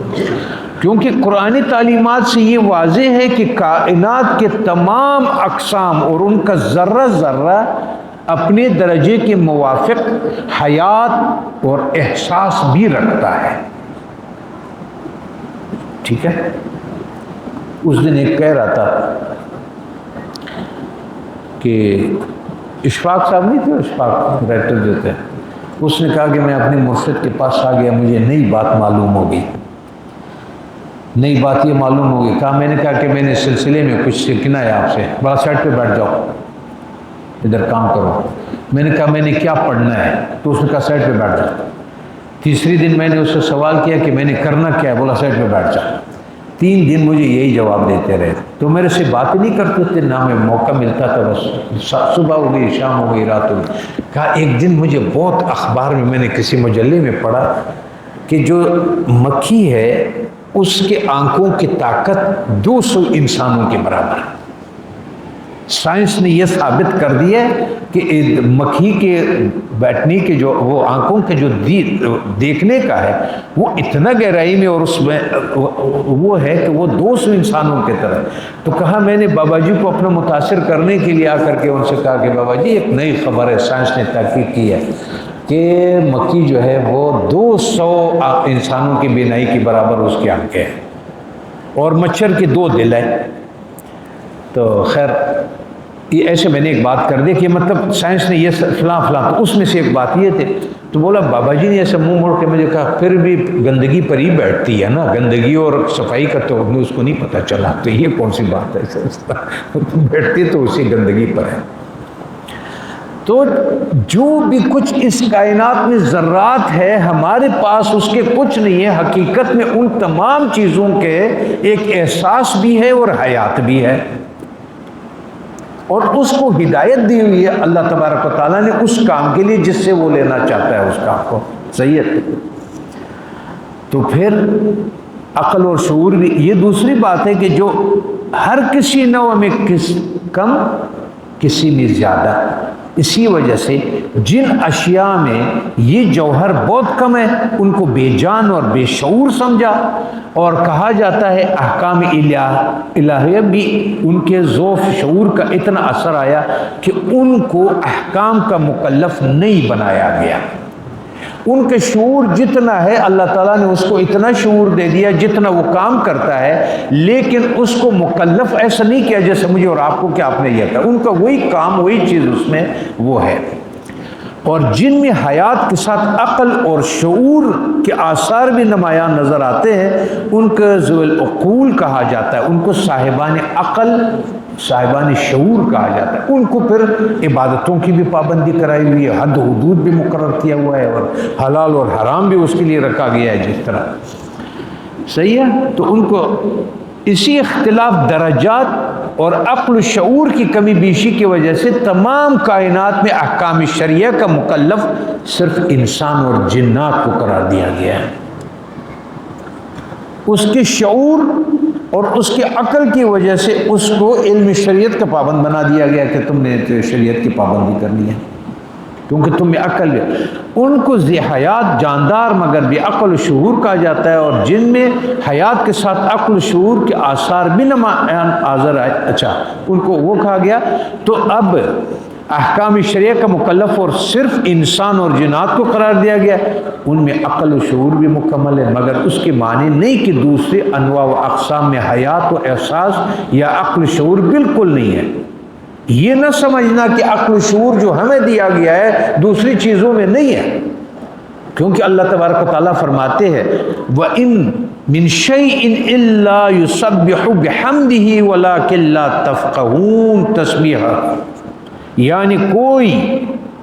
کیونکہ قرآنی تعلیمات سے یہ واضح ہے کہ کائنات کے تمام اقسام اور ان کا ذرہ ذرہ اپنے درجے کے موافق حیات اور احساس بھی رکھتا ہے. ٹھیک ہے؟ اس دن ایک کہہ رہا تھا کہ اشفاق صاحب نہیں تھے، اشفاق ڈائریکٹر جو تھے، اس نے کہا کہ میں اپنے مرشد کے پاس آ گیا، مجھے نئی بات معلوم ہو گئی. نئی بات یہ معلوم ہو گئی. کہا میں نے کہا کہ میں نے اس سلسلے میں کچھ سیکھنا ہے آپ سے. بڑا سائڈ پہ بیٹھ جاؤ، ادھر کام کرو. میں نے کہا میں نے کیا پڑھنا ہے؟ تو اس نے کہا سائڈ پہ بیٹھ جاؤ. تیسری دن میں نے اس سے سوال کیا کہ میں نے کرنا کیا ہے؟ بولا سائڈ پہ بیٹھ جاؤ. 3 دن مجھے یہی جواب دیتے رہے. تو میرے سے بات نہیں کرتے تھے، نہ میں موقع ملتا تھا، بس صبح ہو گئی، شام ہو گئی، رات ہو گئی. کہا ایک دن مجھے بہت اخبار میں نے کسی مجلے میں پڑھا کہ جو مکھی ہے اس کے آنکھوں کی طاقت 200 انسانوں کے برابر ہے. سائنس نے یہ ثابت کر دیا کہ مکھی کے بیٹھنے کے جو وہ آنکھوں کے جو دیکھنے کا ہے وہ اتنا گہرائی میں، اور اس میں وہ ہے کہ وہ 200 انسانوں کے طرح. تو کہا میں نے بابا جی کو اپنا متاثر کرنے کے لیے آ کر کے ان سے کہا کہ بابا جی ایک نئی خبر ہے، سائنس نے تحقیق کی ہے کہ مکھی جو ہے وہ 200 انسانوں کی بینائی کے برابر اس کی آنکھیں ہیں، اور مچھر کے 2 دل ہیں. تو خیر یہ ایسے میں نے ایک بات کر دی کہ مطلب سائنس نے یہ فلاں فلاں، تو اس میں سے ایک بات یہ تھی. تو بولا بابا جی نے ایسے منہ موڑ کے مجھے کہا پھر بھی گندگی پر ہی بیٹھتی ہے نا، گندگی اور صفائی کا تو اس کو نہیں پتہ چلا. تو یہ کون سی بات ہے؟ بیٹھتی تو اسی گندگی پر ہے. تو جو بھی کچھ اس کائنات میں ذرات ہے ہمارے پاس اس کے کچھ نہیں ہے. حقیقت میں ان تمام چیزوں کے ایک احساس بھی ہے اور حیات بھی ہے، اور اس کو ہدایت دی ہوئی ہے اللہ تبارک و تعالیٰ نے اس کام کے لیے جس سے وہ لینا چاہتا ہے اس کام کو. صحیح ہے؟ تو پھر عقل اور شعور بھی. یہ دوسری بات ہے کہ جو ہر کسی نوع میں کم کسی میں زیادہ اسی وجہ سے جن اشیاء میں یہ جوہر بہت کم ہے ان کو بے جان اور بے شعور سمجھا، اور کہا جاتا ہے احکام الہیہ بھی ان کے ذوق شعور کا اتنا اثر آیا کہ ان کو احکام کا مکلف نہیں بنایا گیا۔ ان کے شعور جتنا ہے اللہ تعالیٰ نے اس کو اتنا شعور دے دیا جتنا وہ کام کرتا ہے، لیکن اس کو مکلف ایسا نہیں کیا جیسے مجھے اور آپ کو کہ آپ نے یہ کہا۔ ان کا وہی کام، وہی چیز اس میں وہ ہے۔ اور جن میں حیات کے ساتھ عقل اور شعور کے آثار بھی نمایاں نظر آتے ہیں ان کو ذوی العقول کہا جاتا ہے، ان کو صاحبان عقل، صاحبان شعور کہا جاتا ہے۔ ان کو پھر عبادتوں کی بھی پابندی کرائی ہوئی ہے، حد حدود بھی مقرر کیا ہوا ہے، اور حلال اور حرام بھی اس کے لیے رکھا گیا ہے جس طرح، صحیح ہے۔ تو ان کو اسی اختلاف درجات اور عقل و شعور کی کمی بیشی کی وجہ سے تمام کائنات میں احکام شرعیہ کا مکلف صرف انسان اور جنات کو قرار دیا گیا ہے۔ اس کے شعور اور اس کے عقل کی وجہ سے اس کو علم شریعت کا پابند بنا دیا گیا کہ تم نے شریعت کی پابندی کرنی ہے کیونکہ تم میں عقل ہے۔ ان کو ذی حیات جاندار مگر بھی عقل و شعور کہا جاتا ہے، اور جن میں حیات کے ساتھ عقل و شعور کے آثار بھی نمایاں آزر آئے، اچھا ان کو وہ کہا گیا۔ تو اب احکام شریعہ کا مکلف اور صرف انسان اور جنات کو قرار دیا گیا، ان میں عقل و شعور بھی مکمل ہے، مگر اس کے معنی نہیں کہ دوسرے انواع و اقسام میں حیات و احساس یا عقل و شعور بالکل نہیں ہے۔ یہ نہ سمجھنا کہ عقل و شعور جو ہمیں دیا گیا ہے دوسری چیزوں میں نہیں ہے، کیونکہ اللہ تبارک و تعالیٰ فرماتے ہیں وَإِن مِّن شَيْءٍ إِلَّا يُسَبِّحُ بِحَمْدِهِ وَلَكِن لَّا تَفْقَهُونَ تَسْبِيحَهُ، یعنی کوئی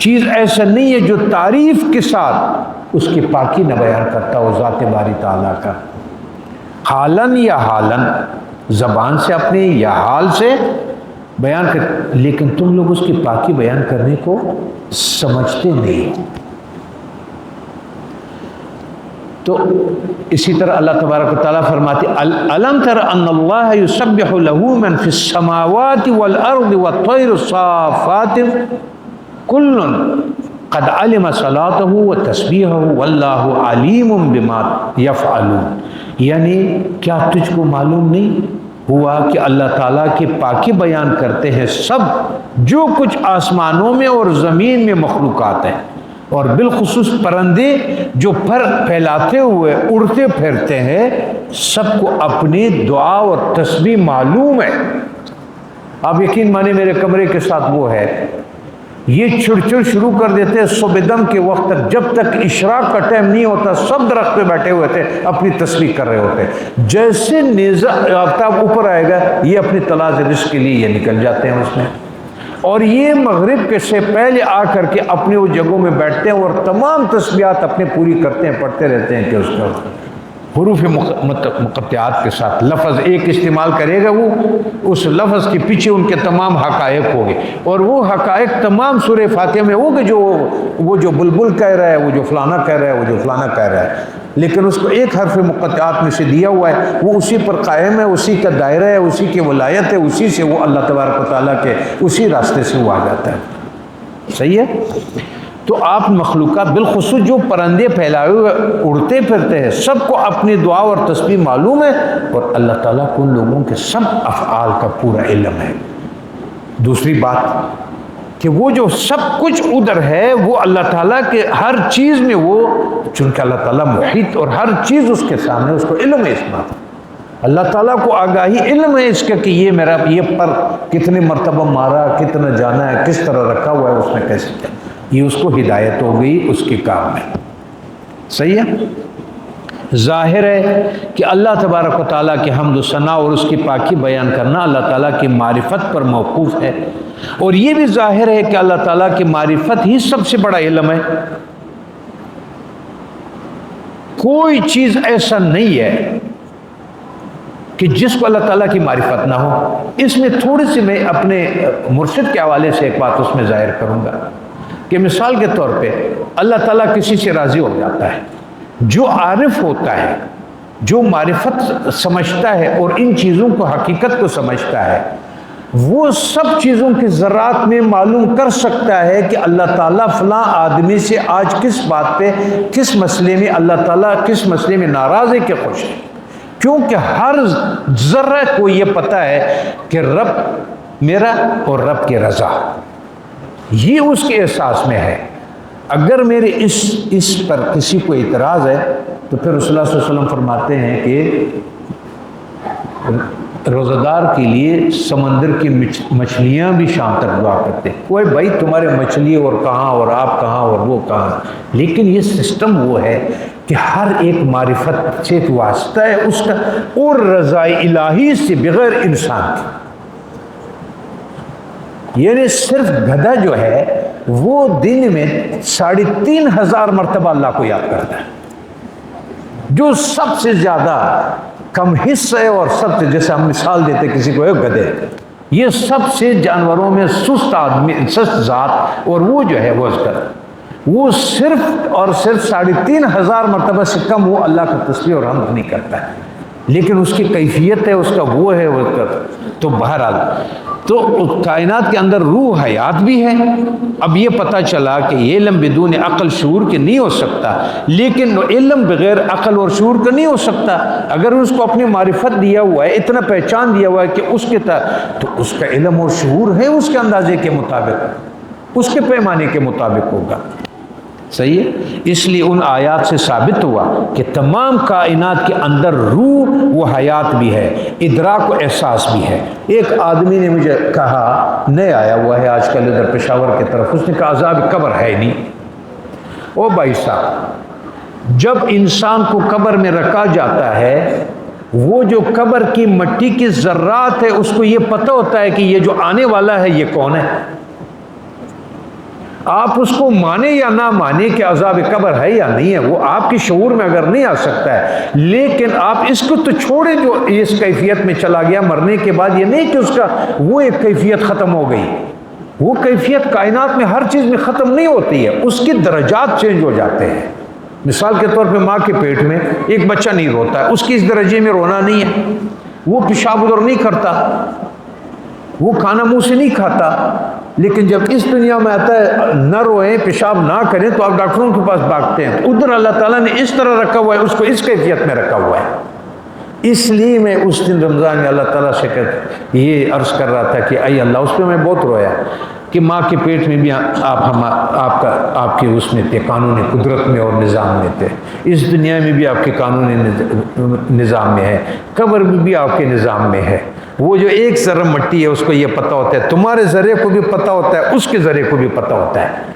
چیز ایسا نہیں ہے جو تعریف کے ساتھ اس کی پاکی نہ بیان کرتا ہو ذات باری تعالیٰ کا، حالاً یا حالاً، زبان سے اپنی یا حال سے بیان کر، لیکن تم لوگ اس کی پاکی بیان کرنے کو سمجھتے نہیں۔ تو اسی طرح اللہ تبارک و تعالیٰ فرماتے أَلَمْ تَرَ أَنَّ اللَّهَ يُسَبِّحُ لَهُ مَنْ فِي السَّمَاوَاتِ وَالْأَرْضِ وَالطَّيْرُ صَافَّاتٍ كُلٌّ قَدْ عَلِمَ صَلَاتَهُ وَتَسْبِيحَهُ وَاللَّهُ عَلِيمٌ بِمَا يَفْعَلُونَ، یعنی کیا تجھ کو معلوم نہیں ہوا کہ اللہ تعالیٰ کی پاکی بیان کرتے ہیں سب جو کچھ آسمانوں میں اور زمین میں مخلوقات ہیں، اور بالخصوص پرندے جو پر پھیلاتے ہوئے اڑتے پھرتے ہیں، سب کو اپنی دعا اور تسبیح معلوم ہے۔ آپ یقین مانے میرے کمرے کے ساتھ وہ ہے، یہ چھڑ شروع کر دیتے ہیں صبح دم کے وقت تک، جب تک اشراق کا ٹائم نہیں ہوتا سب درخت پہ بیٹھے ہوئے تھے اپنی تسبیح کر رہے ہوتے، جیسے آفتاب اوپر آئے گا یہ اپنی تلاش رزق کے لیے یہ نکل جاتے ہیں اس میں، اور یہ مغرب کے سے پہلے آ کر کے اپنے وہ جگہوں میں بیٹھتے ہیں اور تمام تسبیحات اپنے پوری کرتے ہیں، پڑھتے رہتے ہیں کہ اس کا حروف مقطعات کے ساتھ لفظ ایک استعمال کرے گا، وہ اس لفظ کے پیچھے ان کے تمام حقائق ہوں گے، اور وہ حقائق تمام سورہ فاتحہ میں ہوگے، وہ جو بلبل کہہ رہا ہے، وہ جو فلانا کہہ رہا ہے، وہ جو فلانا کہہ رہا ہے، لیکن اس کو ایک حرف مقطعات میں سے دیا ہوا ہے، وہ اسی پر قائم ہے، اسی کا دائرہ ہے، اسی کی ولایت ہے، اسی سے وہ اللہ تبارک و تعالیٰ کے اسی راستے سے وہ آ جاتا ہے، صحیح ہے۔ تو آپ مخلوقات بالخصوص جو پرندے پھیلائے ہوئے اڑتے پھرتے ہیں سب کو اپنی دعا اور تسبیح معلوم ہے، اور اللہ تعالیٰ کو ان لوگوں کے سب افعال کا پورا علم ہے۔ دوسری بات کہ وہ جو سب کچھ ادھر ہے وہ اللہ تعالیٰ کے ہر چیز میں، وہ چونکہ اللہ تعالیٰ محیط اور ہر چیز اس کے سامنے، اس کو علم ہے اس بات، اللہ تعالیٰ کو آگاہی علم ہے اس کا کہ یہ میرا یہ پر کتنے مرتبہ مارا، کتنا جانا ہے، کس طرح رکھا ہوا ہے، اس نے کیسے کیا، یہ اس کو ہدایت ہو گئی اس کے کام میں، صحیح ہے۔ ظاہر ہے کہ اللہ تبارک و تعالیٰ کی حمد و ثنا اور اس کی پاکی بیان کرنا اللہ تعالیٰ کی معرفت پر موقوف ہے، اور یہ بھی ظاہر ہے کہ اللہ تعالیٰ کی معرفت ہی سب سے بڑا علم ہے، کوئی چیز ایسا نہیں ہے کہ جس کو اللہ تعالیٰ کی معرفت نہ ہو۔ اس میں تھوڑی سی میں اپنے مرشد کے حوالے سے ایک بات اس میں ظاہر کروں گا کہ مثال کے طور پہ اللہ تعالیٰ کسی سے راضی ہو جاتا ہے، جو عارف ہوتا ہے، جو معرفت سمجھتا ہے اور ان چیزوں کو حقیقت کو سمجھتا ہے، وہ سب چیزوں کی ذرات میں معلوم کر سکتا ہے کہ اللہ تعالیٰ فلاں آدمی سے آج کس بات پہ، کس مسئلے میں اللہ تعالیٰ کس مسئلے میں ناراض ہے کہ خوش ہے، کیونکہ ہر ذرہ کو یہ پتہ ہے کہ رب میرا اور رب کی رضا، یہ اس کے احساس میں ہے۔ اگر میرے اس پر کسی کو اعتراض ہے تو پھر رسول اللہ صلی اللہ علیہ وسلم فرماتے ہیں کہ روزہ دار کے لیے سمندر کی مچھلیاں بھی شام تک دعا کرتے ہیں، کوئی بھائی تمہارے مچھلی اور کہاں اور آپ کہاں اور وہ کہاں، لیکن یہ سسٹم وہ ہے کہ ہر ایک معرفت سے ایک واسطہ ہے اس کا، اور رضا الہی سے بغیر انسان کی، یعنی صرف گدھا جو ہے وہ دن میں 3500 مرتبہ اللہ کو یاد کرتا ہے، جو سب سے زیادہ کم حصہ ہے، اور سب سے، جیسے ہم مثال دیتے کسی کو ایک گدھے، یہ سب سے جانوروں میں سست آدمی، سست ذات، اور وہ جو ہے وہ ذکر، وہ صرف اور صرف 3500 مرتبہ سے کم وہ اللہ کا تسبیح اور حمد نہیں کرتا ہے، لیکن اس کی کیفیت ہے، اس کا وہ ہے وہ کر۔ تو بہرحال تو کائنات کے اندر روح حیات بھی ہے۔ اب یہ پتہ چلا کہ یہ علم بدون عقل شعور کے نہیں ہو سکتا، لیکن علم بغیر عقل اور شعور کا نہیں ہو سکتا۔ اگر اس کو اپنی معرفت دیا ہوا ہے، اتنا پہچان دیا ہوا ہے کہ اس کے تو اس کا علم اور شعور ہے اس کے اندازے کے مطابق، اس کے پیمانے کے مطابق ہوگا، صحیح ہے۔ اس لیے ان آیات سے ثابت ہوا کہ تمام کائنات کے اندر روح و حیات بھی ہے، ادراک و احساس بھی ہے۔ ایک آدمی نے مجھے کہا، نئے آیا ہوا ہے آج کل ادھر پشاور کی طرف، اس نے کہا عذاب قبر ہے نہیں۔ او بھائی صاحب، جب انسان کو قبر میں رکھا جاتا ہے، وہ جو قبر کی مٹی کی ذرات ہے اس کو یہ پتہ ہوتا ہے کہ یہ جو آنے والا ہے یہ کون ہے۔ آپ اس کو مانے یا نہ مانے کہ عذاب قبر ہے یا نہیں ہے، وہ آپ کی شعور میں اگر نہیں آ سکتا ہے، لیکن آپ اس کو تو چھوڑیں جو اس کیفیت میں چلا گیا مرنے کے بعد، یہ نہیں کہ اس کا وہ ایک کیفیت ختم ہو گئی، وہ کیفیت کائنات میں ہر چیز میں ختم نہیں ہوتی ہے، اس کے درجات چینج ہو جاتے ہیں۔ مثال کے طور پہ ماں کے پیٹ میں ایک بچہ نہیں روتا ہے، اس کی اس درجے میں رونا نہیں ہے، وہ پیشاب ادھر نہیں کرتا، وہ کھانا منہ سے نہیں کھاتا، لیکن جب اس دنیا میں آتا ہے نہ روئیں پیشاب نہ کریں تو آپ ڈاکٹروں کے پاس بھاگتے ہیں، ادھر اللہ تعالیٰ نے اس طرح رکھا ہوا ہے، اس کو اس کیفیت میں رکھا ہوا ہے۔ اس لیے میں اس دن رمضان میں اللہ تعالیٰ سے یہ عرض کر رہا تھا کہ اے اللہ، اس پہ میں بہت رویا کہ ماں کے پیٹ میں بھی آپ کے اس میں تھے، قانون قدرت میں اور نظام میں تھے، اس دنیا میں بھی آپ کے قانون نظام میں ہے، قبر میں بھی آپ کے نظام میں ہے۔ وہ جو ایک ذرہ مٹی ہے اس کو یہ پتہ ہوتا ہے، تمہارے ذرے کو بھی پتہ ہوتا ہے، اس کے ذرے کو بھی پتہ ہوتا ہے۔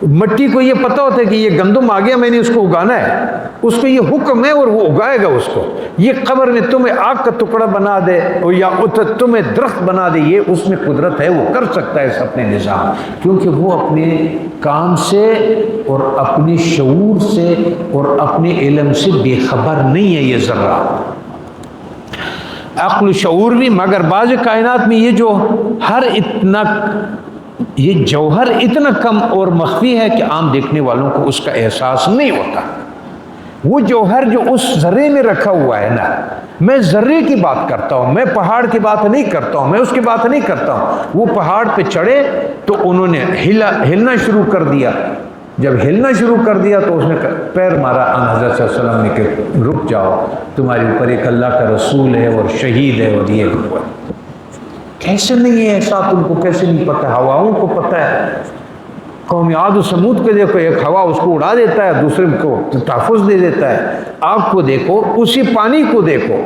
مٹی کو یہ پتہ ہوتا ہے کہ یہ گندم آ گیا، میں نے اس کو اگانا ہے، اس کو یہ حکم ہے اور وہ اگائے گا اس کو۔ یہ قبر میں تمہیں آگ کا ٹکڑا بنا دے یا تمہیں درخت بنا دے، یہ اس میں قدرت ہے، وہ کر سکتا ہے اس اپنے نظام، کیونکہ وہ اپنے کام سے اور اپنی شعور سے اور اپنے علم سے بے خبر نہیں ہے۔ یہ ذرہ عقل و شعور بھی، مگر بعض کائنات میں یہ جو یہ جوہر اتنا کم اور مخفی ہے کہ عام دیکھنے والوں کو اس کا احساس نہیں ہوتا۔ وہ جوہر جو اس ذرے میں رکھا ہوا ہے نا، میں ذرے کی بات کرتا ہوں، میں پہاڑ کی بات نہیں کرتا ہوں، میں اس کی بات نہیں کرتا ہوں۔ وہ پہاڑ پہ چڑھے تو انہوں نے ہلنا شروع کر دیا، جب ہلنا شروع کر دیا تو اس نے پیر مارا حضرت صلی اللہ علیہ وسلم نے کہ رک جاؤ، تمہارے اوپر ایک اللہ کا رسول ہے اور شہید ہے اور یہ ہوا۔ کیسے نہیں ہے احساس ان کو، کیسے نہیں پتہ؟ ہواؤں کو پتہ ہے۔ قوم عاد و سمود کو دیکھو، ایک ہوا اس کو اڑا دیتا ہے، دوسرے کو تحفظ دے دیتا ہے۔ آگ کو دیکھو، اسی پانی کو دیکھو،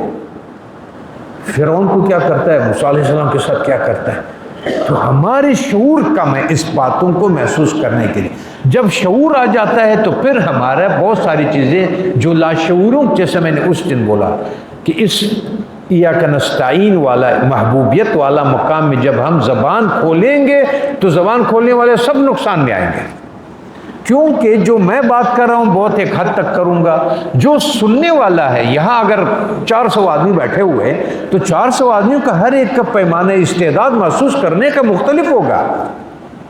فرعون کو کیا کرتا ہے، موسیٰ علیہ السلام کے ساتھ کیا کرتا ہے۔ تو ہمارے شعور کم ہے اس باتوں کو محسوس کرنے کے لیے۔ جب شعور آ جاتا ہے تو پھر ہمارا بہت ساری چیزیں جو لاشعوروں، جیسے میں نے اس دن بولا کہ اس ایاک نستعین والا محبوبیت والا مقام میں جب ہم زبان کھولیں گے تو زبان کھولنے والے سب نقصان میں آئیں گے، کیونکہ جو میں بات کر رہا ہوں بہت ایک حد تک کروں گا، جو سننے والا ہے، یہاں اگر 400 آدمی بیٹھے ہوئے تو 400 آدمیوں کا ہر ایک کا پیمانہ استعداد محسوس کرنے کا مختلف ہوگا۔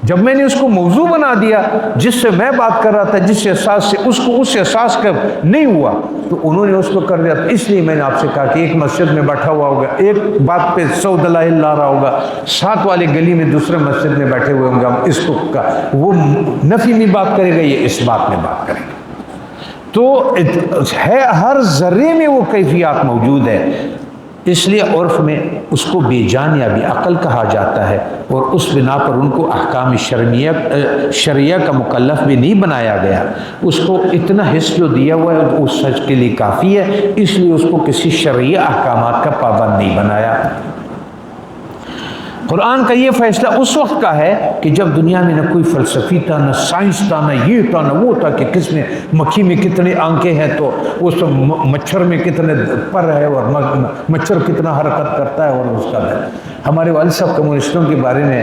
جب میں نے اس کو موضوع بنا دیا، جس سے میں بات کر رہا تھا، جس احساس سے اس کو اس احساس کا نہیں ہوا، تو انہوں نے اس کو کر دیا۔ اس لیے میں نے آپ سے کہا کہ ایک مسجد میں بیٹھا ہوا ہوگا، ایک بات پہ 100 دلائل لا رہا ہوگا، ساتھ والے گلی میں دوسرے مسجد میں بیٹھے ہوئے ہوں گے، ہم اس کو وہ نفی میں بات کرے گا، یہ اس بات میں بات کرے گا۔ تو ہے ہر ذرے میں وہ کیفیات موجود ہے، اس لیے عرف میں اس کو بے جان یا بے عقل کہا جاتا ہے، اور اس بنا پر ان کو احکام شرعیہ کا مکلف بھی نہیں بنایا گیا۔ اس کو اتنا حصہ جو دیا ہوا ہے اس سچ کے لیے کافی ہے، اس لیے اس کو کسی شرعی احکامات کا پابند نہیں بنایا۔ قرآن کا یہ فیصلہ اس وقت کا ہے کہ جب دنیا میں نہ کوئی فلسفی تھا، نہ سائنس تھا، نہ یہ تھا نہ وہ تھا کہ کس میں مکھی میں کتنے آنکھیں ہیں تو اس مچھر میں کتنے پر ہے، اور مچھر کتنا حرکت کرتا ہے، اور اس کا ہے۔ ہمارے والد صاحب کمیونسٹوں کے بارے میں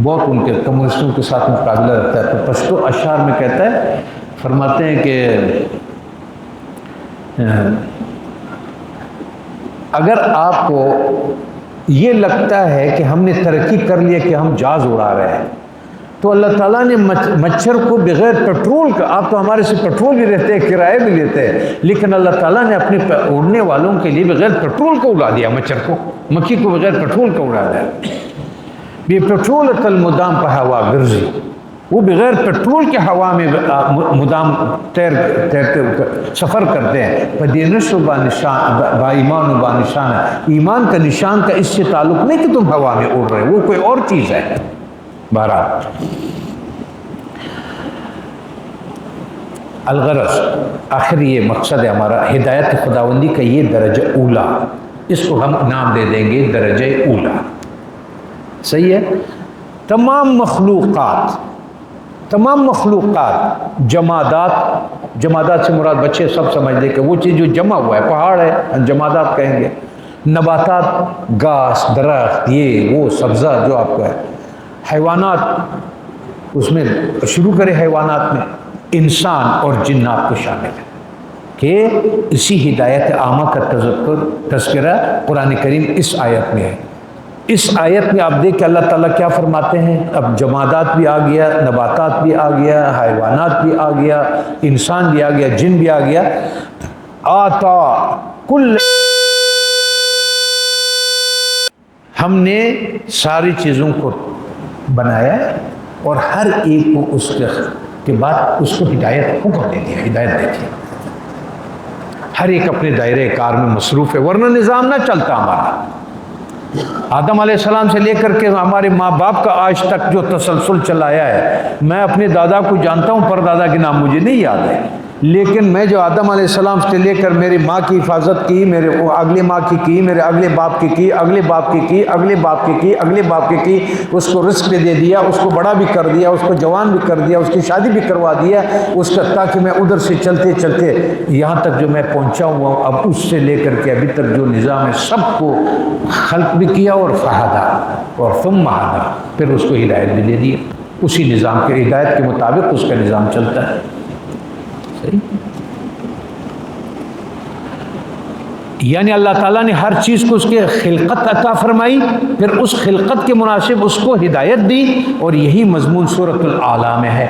بہت ان کے کمیونسٹوں کے ساتھ مقابلہ رکھتا ہے، تو پشتو اشعار میں کہتا ہے، فرماتے ہیں کہ اگر آپ کو یہ لگتا ہے کہ ہم نے ترقی کر لیا کہ ہم جہاز اڑا رہے ہیں، تو اللہ تعالیٰ نے مچھر کو بغیر پیٹرول کا، آپ تو ہمارے سے پیٹرول بھی رہتے ہیں، کرائے بھی لیتے ہیں، لیکن اللہ تعالیٰ نے اپنے اڑنے والوں کے لیے بغیر پیٹرول کو اڑا دیا، مچھر کو، مکھی کو بغیر پیٹرول کا اڑا دیا۔ بے پیٹرول تل مدام پہ ہوا گرزی، وہ بغیر پیٹرول کے ہوا میں مدام تیرتے سفر کرتے ہیں۔ فدینش و با ایمان و با نشان ہے، ایمان کا نشان کا اس سے تعلق نہیں کہ تم ہوا میں اڑ رہے، وہ کوئی اور چیز ہے۔ بہرحال الغرض آخر یہ مقصد ہے ہمارا، ہدایت خداوندی کا یہ درجہ اولا، اس کو ہم نام دے دیں گے درجہ اولا، صحیح ہے۔ تمام مخلوقات جمادات سے مراد بچے سب سمجھ لیں کہ وہ چیز جو جمع ہوا ہے، پہاڑ ہے جمادات کہیں گے، نباتات گھاس درخت یہ وہ سبزہ جو آپ کا ہے، حیوانات اس میں شروع کرے، حیوانات میں انسان اور جنات کو شامل ہے کہ اسی ہدایت عامہ کا تذکرہ قرآن کریم اس آیت میں ہے۔ اس آیت میں آپ دیکھ کہ اللہ تعالیٰ کیا فرماتے ہیں، اب جمادات بھی آ گیا، نباتات بھی آ گیا، حیوانات بھی آ گیا، انسان بھی آ گیا، جن بھی آ گیا۔ آتا کل، ہم نے ساری چیزوں کو بنایا اور ہر ایک کو اس کے بعد اس کو ہدایت حکم دے دیا، ہدایت دے دی۔ ہر ایک اپنے دائرے کار میں مصروف ہے، ورنہ نظام نہ چلتا ہمارا۔ آدم علیہ السلام سے لے کر کے ہمارے ماں باپ کا آج تک جو تسلسل چلایا ہے، میں اپنے دادا کو جانتا ہوں، پر دادا کے نام مجھے نہیں یاد ہے، لیکن میں جو آدم علیہ السلام سے لے کر میری ماں کی حفاظت کی، میرے اگلے ماں کی میرے اگلے باپ کی اگلے باپ کی اگلے باپ کی اگلے باپ کی، اس کو رزق بھی دے دیا، اس کو بڑا بھی کر دیا، اس کو جوان بھی کر دیا، اس کی شادی بھی کروا دیا اس کا، تاکہ میں ادھر سے چلتے چلتے یہاں تک جو میں پہنچا ہوا ہوں، اب اس سے لے کر کے ابھی تک جو نظام ہے سب کو خلق بھی کیا اور فہدا اور ثم ہدا، پھر اس کو ہدایت بھی دے دی، اسی نظام کے ہدایت کے مطابق اس کا نظام چلتا ہے۔ یعنی اللہ تعالیٰ نے ہر چیز کو اس کے خلقت عطا فرمائی، پھر اس خلقت کے مناسب اس کو ہدایت دی، اور یہی مضمون سورۃ الاعلیٰ میں ہے۔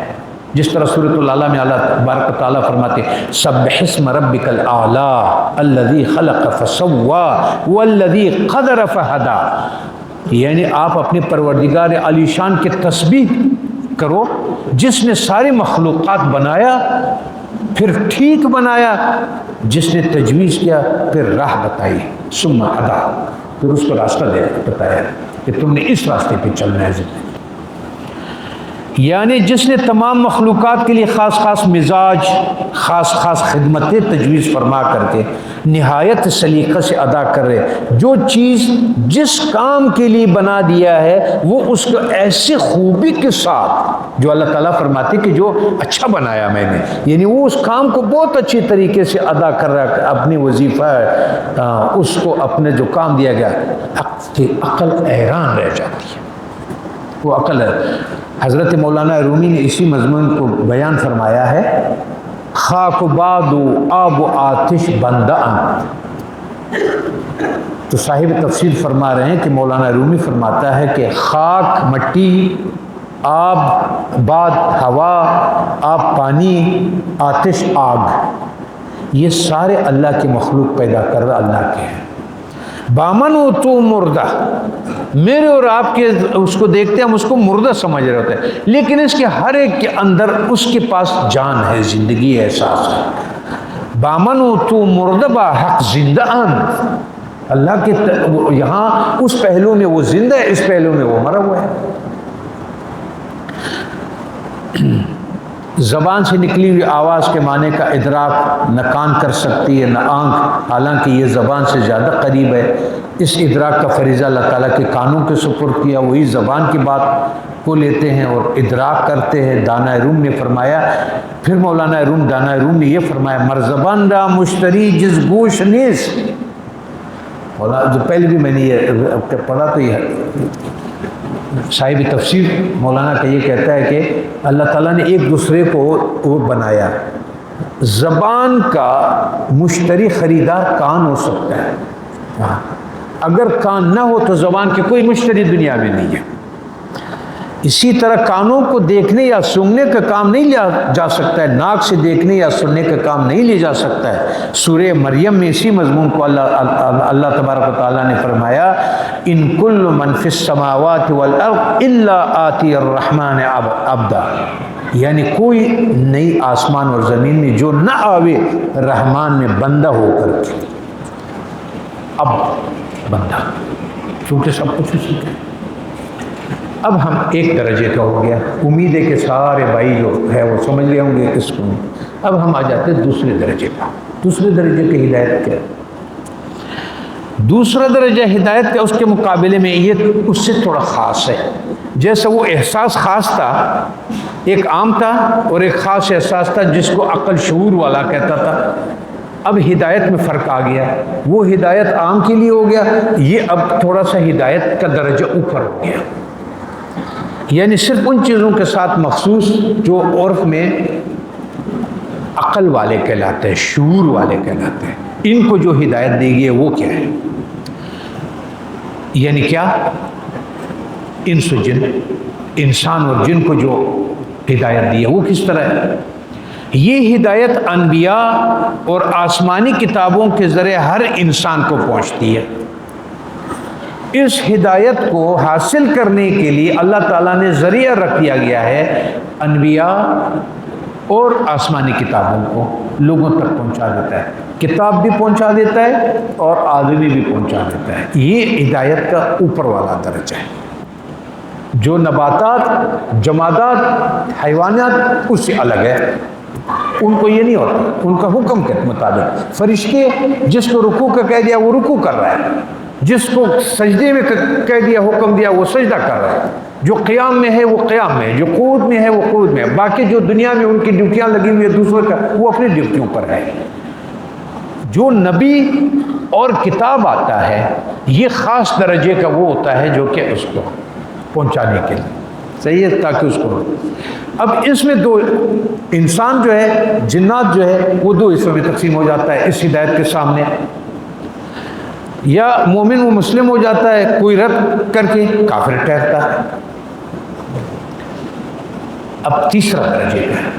جس طرح سورۃ الاعلیٰ میں اللہ تبارک و تعالیٰ فرماتے سبح اسم ربک الاعلیٰ الذی خلق فسوی والذی قدر فہدی، یعنی آپ اپنے پروردگار علی شان کے تسبیح کرو جس نے ساری مخلوقات بنایا پھر ٹھیک بنایا، جس نے تجویز کیا پھر راہ بتائی، ثم ہدا، پھر اس کو راستہ بتایا کہ تم نے اس راستے پہ چلنا ہے زندگی۔ یعنی جس نے تمام مخلوقات کے لیے خاص خاص مزاج، خاص خاص خدمتیں تجویز فرما کر کے نہایت سلیقہ سے ادا کر رہے، جو چیز جس کام کے لیے بنا دیا ہے وہ اس کو ایسے خوبی کے ساتھ، جو اللہ تعالیٰ فرماتے کہ جو اچھا بنایا میں نے، یعنی وہ اس کام کو بہت اچھی طریقے سے ادا کر رہا ہے، اپنی وظیفہ اس کو اپنے جو کام دیا گیا، عقل حیران رہ جاتی ہے، وہ عقل ہے۔ حضرت مولانا رومی نے اسی مضمون کو بیان فرمایا ہے، خاک و باد و آب و آتش بندہ تو صاحب تفسیر فرما رہے ہیں کہ مولانا رومی فرماتا ہے کہ خاک مٹی، آب باد ہوا، آب پانی، آتش آگ، یہ سارے اللہ کی مخلوق پیدا کر رہا اللہ کے ہیں۔ بامن و تو مردہ، میرے اور آپ کے اس کو دیکھتے ہیں، ہم اس کو مردہ سمجھ رہے ہوتے ہیں، لیکن اس کے ہر ایک کے اندر اس کے پاس جان ہے، زندگی ہے، احساس ہے۔ بامن و تو مردہ با حق زندہ ان، اللہ کے یہاں اس پہلو میں وہ زندہ ہے، اس پہلو میں وہ مرا ہوا ہے۔ زبان سے نکلی ہوئی آواز کے معنی کا ادراک نہ کان کر سکتی ہے نہ آنکھ، حالانکہ یہ زبان سے زیادہ قریب ہے۔ اس ادراک کا فریضہ اللہ تعالیٰ کے کانوں کے سپرد کیا، وہی زبان کی بات کو لیتے ہیں اور ادراک کرتے ہیں۔ دانا روم نے فرمایا، پھر مولانا روم دانا روم نے یہ فرمایا، مرزبان را مشتری جس گوش نیز، جو پہلے بھی میں نے یہ پڑھا تو یہ صاحب تفسیر مولانا کا یہ کہتا ہے کہ اللہ تعالیٰ نے ایک دوسرے کو وہ بنایا، زبان کا مشتری خریدار کان ہو سکتا ہے، اگر کان نہ ہو تو زبان کے کوئی مشتری دنیا میں نہیں ہے۔ اسی طرح کانوں کو دیکھنے یا سننے کا کام نہیں لیا جا سکتا ہے، ناک سے دیکھنے یا سننے کا کام نہیں لیا جا سکتا ہے۔ سورہ مریم میں اسی مضمون کو اللہ تبارک و تعالیٰ نے فرمایا، ان کل من فی السماوات والارض الا آتی الرحمن عبدا، یعنی کوئی نئی آسمان اور زمین میں جو نہ آوے رحمان میں بندہ ہو کر کے، اب بندہ، کیونکہ سب کچھ اسی کا۔ اب ہم ایک درجے کا ہو گیا، امید ہے کہ سارے بھائی جو ہے وہ سمجھ لے ہوں گے اس کو۔ اب ہم آ جاتے ہیں دوسرے درجے کا۔ دوسرے درجے کی ہدایت کیا؟ دوسرا درجہ ہدایت کا اس کے مقابلے میں یہ اس سے تھوڑا خاص ہے۔ جیسا وہ احساس خاص تھا، ایک عام تھا اور ایک خاص احساس تھا جس کو عقل شعور والا کہتا تھا۔ اب ہدایت میں فرق آ گیا، وہ ہدایت عام کے لیے ہو گیا، یہ اب تھوڑا سا ہدایت کا درجہ اوپر ہو گیا، یعنی صرف ان چیزوں کے ساتھ مخصوص جو عرف میں عقل والے کہلاتے ہیں، شعور والے کہلاتے ہیں، ان کو جو ہدایت دی گئی ہے وہ کیا ہے؟ یعنی کیا؟ انس و جن، انسان اور جن کو جو ہدایت دی ہے وہ کس طرح ہے؟ یہ ہدایت انبیاء اور آسمانی کتابوں کے ذریعے ہر انسان کو پہنچتی ہے۔ اس ہدایت کو حاصل کرنے کے لیے اللہ تعالیٰ نے ذریعہ رکھ دیا گیا ہے، انبیاء اور آسمانی کتابوں کو لوگوں تک پہنچا دیتا ہے، کتاب بھی پہنچا دیتا ہے اور آدمی بھی پہنچا دیتا ہے۔ یہ ہدایت کا اوپر والا درجہ ہے۔ جو نباتات، جمادات، حیوانات اس سے الگ ہے، ان کو یہ نہیں ہوتا، ان کا حکم کے مطابق۔ فرشتے جس کو رکوع کا کہہ دیا وہ رکوع کر رہا ہے، جس کو سجدے میں کہہ دیا، حکم دیا، وہ سجدہ کر رہا ہے، جو قیام میں ہے وہ قیام میں ہے، جو قعود میں ہے وہ قعود میں ہے۔ باقی جو دنیا میں ان کی ڈیوٹیاں لگی ہوئی ہیں دوسرے کا، وہ اپنی ڈیوٹیوں پر ہے۔ جو نبی اور کتاب آتا ہے یہ خاص درجے کا وہ ہوتا ہے جو کہ اس کو پہنچانے کے لیے صحیح ہے، تاکہ اس کو۔ اب اس میں دو انسان جو ہے، جنات جو ہے، وہ دو حصوں میں تقسیم ہو جاتا ہے اس ہدایت کے سامنے، یا مومن و مسلم ہو جاتا ہے، کوئی رد کر کے کافر ٹھہرتا ہے۔ اب تیسرا درجے کا،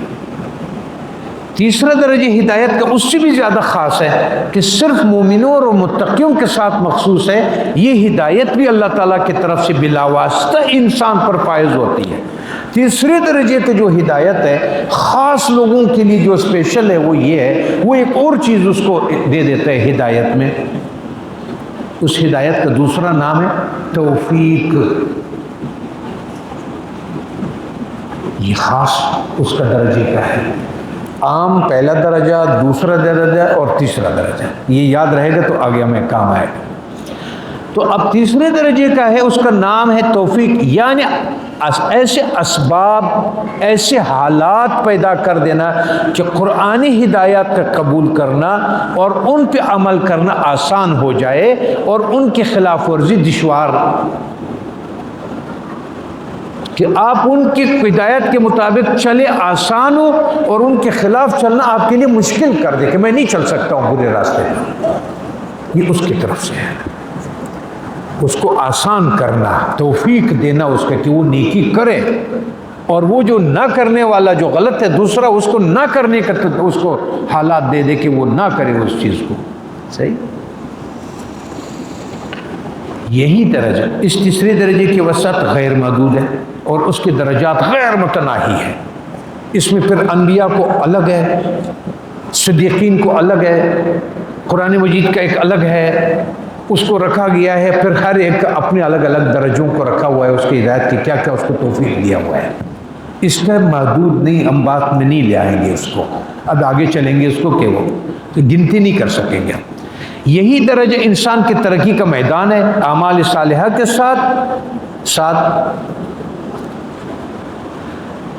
تیسرا درجہ ہدایت کا اس سے بھی زیادہ خاص ہے کہ صرف مومنوں اور متقیوں کے ساتھ مخصوص ہے۔ یہ ہدایت بھی اللہ تعالیٰ کی طرف سے بلا واسطہ انسان پر فائز ہوتی ہے۔ تیسرے درجے کی جو ہدایت ہے خاص لوگوں کے لیے جو اسپیشل ہے وہ یہ ہے، وہ ایک اور چیز اس کو دے دیتا ہے ہدایت میں۔ اس ہدایت کا دوسرا نام ہے توفیق۔ یہ خاص اس کا درجے کا ہے۔ عام پہلا درجہ، دوسرا درجہ اور تیسرا درجہ، یہ یاد رہے گا تو آگے ہمیں کام آئے گا۔ تو اب تیسرے درجے کا ہے، اس کا نام ہے توفیق، یعنی ایسے اسباب، ایسے حالات پیدا کر دینا کہ قرآنی ہدایات کا قبول کرنا اور ان پہ عمل کرنا آسان ہو جائے اور ان کی خلاف ورزی دشوار، کہ آپ ان کی ہدایت کے مطابق چلے آسان ہو اور ان کے خلاف چلنا آپ کے لیے مشکل کر دے کہ میں نہیں چل سکتا ہوں برے راستے پہ۔ یہ اس کی طرف سے ہے. اس کو آسان کرنا، توفیق دینا اس کا کہ وہ نیکی کرے، اور وہ جو نہ کرنے والا جو غلط ہے دوسرا اس کو نہ کرنے کا اس کو حالات دے دے کہ وہ نہ کرے اس چیز کو. صحیح. یہی درجہ، اس تیسرے درجے کی وسعت غیر محدود ہے اور اس کے درجات غیر متناہی ہیں. اس میں پھر انبیاء کو الگ ہے، صدیقین کو الگ ہے، قرآن مجید کا ایک الگ ہے، اس کو رکھا گیا ہے. پھر ہر ایک اپنے الگ الگ درجوں کو رکھا ہوا ہے، اس کی ہدایت کی کیا کیا اس کو توفیق دیا ہوا ہے. اس کا محدود نہیں، ہم بات میں نہیں لے آئیں گے اس کو، اب آگے چلیں گے اس کو کہ وہ گنتی نہیں کر سکیں گے. یہی درجہ انسان کی ترقی کا میدان ہے. اعمال صالحہ کے ساتھ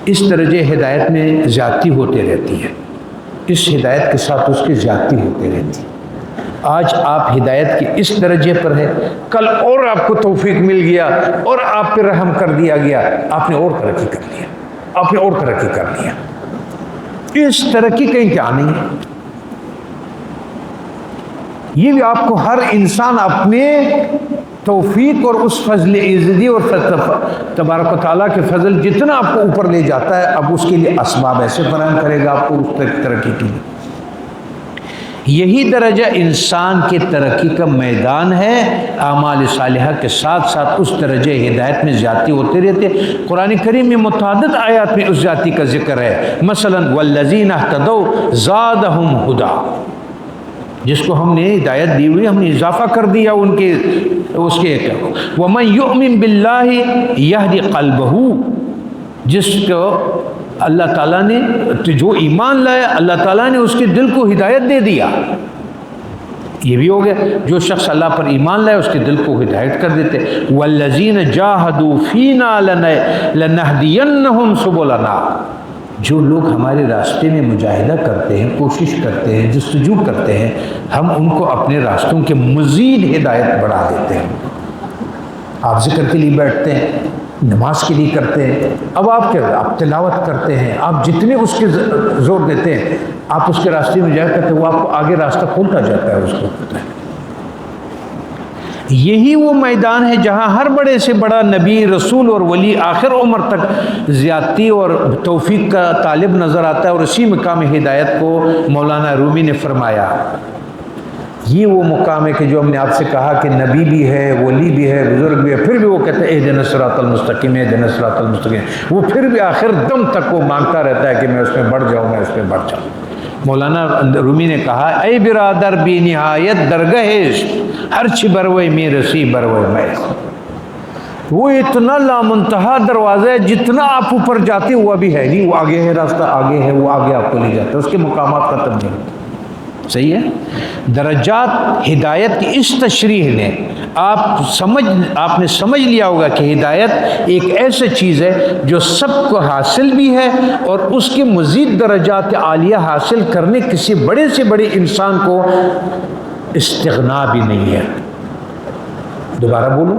اس درجے ہدایت میں زیادتی ہوتے رہتی ہے، اس ہدایت کے ساتھ اس کی زیادتی ہوتے رہتی ہے. آج آپ ہدایت کے اس درجے پر ہے، کل اور آپ کو توفیق مل گیا اور آپ پہ رحم کر دیا گیا، آپ نے اور ترقی کر لیا، آپ نے اور ترقی کر لیا. اس ترقی کا امتحان نہیں ہے. یہ بھی آپ کو ہر انسان اپنے توفیق اور اس فضل عزتی اور تبارک و تعالیٰ کے فضل جتنا آپ کو اوپر لے جاتا ہے، اب اس کے لیے اسباب ایسے فراہم کرے گا آپ کو اس ترقی کے لیے. یہی درجہ انسان کے ترقی کا میدان ہے. اعمال صالحہ کے ساتھ ساتھ اس درجہ ہدایت میں زیادتی ہوتے رہتے. قرآن کریم میں متعدد آیات میں اس زیادتی کا ذکر ہے. مثلا والذین اہتدوا زادہم ہدی، جس کو ہم نے ہدایت دی ہوئی ہم نے اضافہ کر دیا ان کے اس کے. ومن یؤمن باللہ یہدی قلبہ، جس کو اللہ تعالیٰ نے جو ایمان لایا اللہ تعالیٰ نے اس کے دل کو ہدایت دے دیا. یہ بھی ہو گیا جو شخص اللہ پر ایمان لائے اس کے دل کو ہدایت کر دیتے. والذین جاہدوا فینا لنہدینہم سبلنا، جو لوگ ہمارے راستے میں مجاہدہ کرتے ہیں، کوشش کرتے ہیں، جستجو کرتے ہیں، ہم ان کو اپنے راستوں کے مزید ہدایت بڑھا دیتے ہیں. آپ ذکر کے لیے بیٹھتے ہیں، نماز کے لیے کرتے ہیں، اب آپ تلاوت کرتے ہیں، آپ جتنے اس کے زور دیتے ہیں، آپ اس کے راستے میں جایا کرتے ہیں، وہ آپ کو آگے راستہ کھولتا جاتا ہے. اس کو پتہ ہے. یہی وہ میدان ہے جہاں ہر بڑے سے بڑا نبی، رسول اور ولی آخر عمر تک زیادتی اور توفیق کا طالب نظر آتا ہے. اور اسی مقام ہدایت کو مولانا رومی نے فرمایا. یہ وہ مقام ہے کہ جو ہم نے آپ سے کہا کہ نبی بھی ہے، ولی بھی ہے، بزرگ بھی ہے، پھر بھی وہ کہتے ہیں اہدنا الصراط المستقیم، اہدنا الصراط المستقیم. وہ پھر بھی آخر دم تک وہ مانگتا رہتا ہے کہ میں اس میں بڑھ جاؤں، میں اس میں بڑھ جاؤں. مولانا رومی نے کہا اے برادر بی نہایت درگہش ہر چھ بروئے میں رسی بروئے میں. وہ اتنا لامنتہا دروازہ ہے، جتنا آپ اوپر جاتے ہوا بھی ہے نہیں، وہ آگے ہے، راستہ آگے ہے، وہ آگے آپ کو لے جاتا ہے، اس کے مقامات ختم نہیں ہوتے. صحیح ہے. درجات ہدایت کی اس تشریح نے آپ نے سمجھ لیا ہوگا کہ ہدایت ایک ایسی چیز ہے جو سب کو حاصل بھی ہے، اور اس کے مزید درجات عالیہ حاصل کرنے کسی بڑے سے بڑے انسان کو استغنا بھی نہیں ہے. دوبارہ بولوں،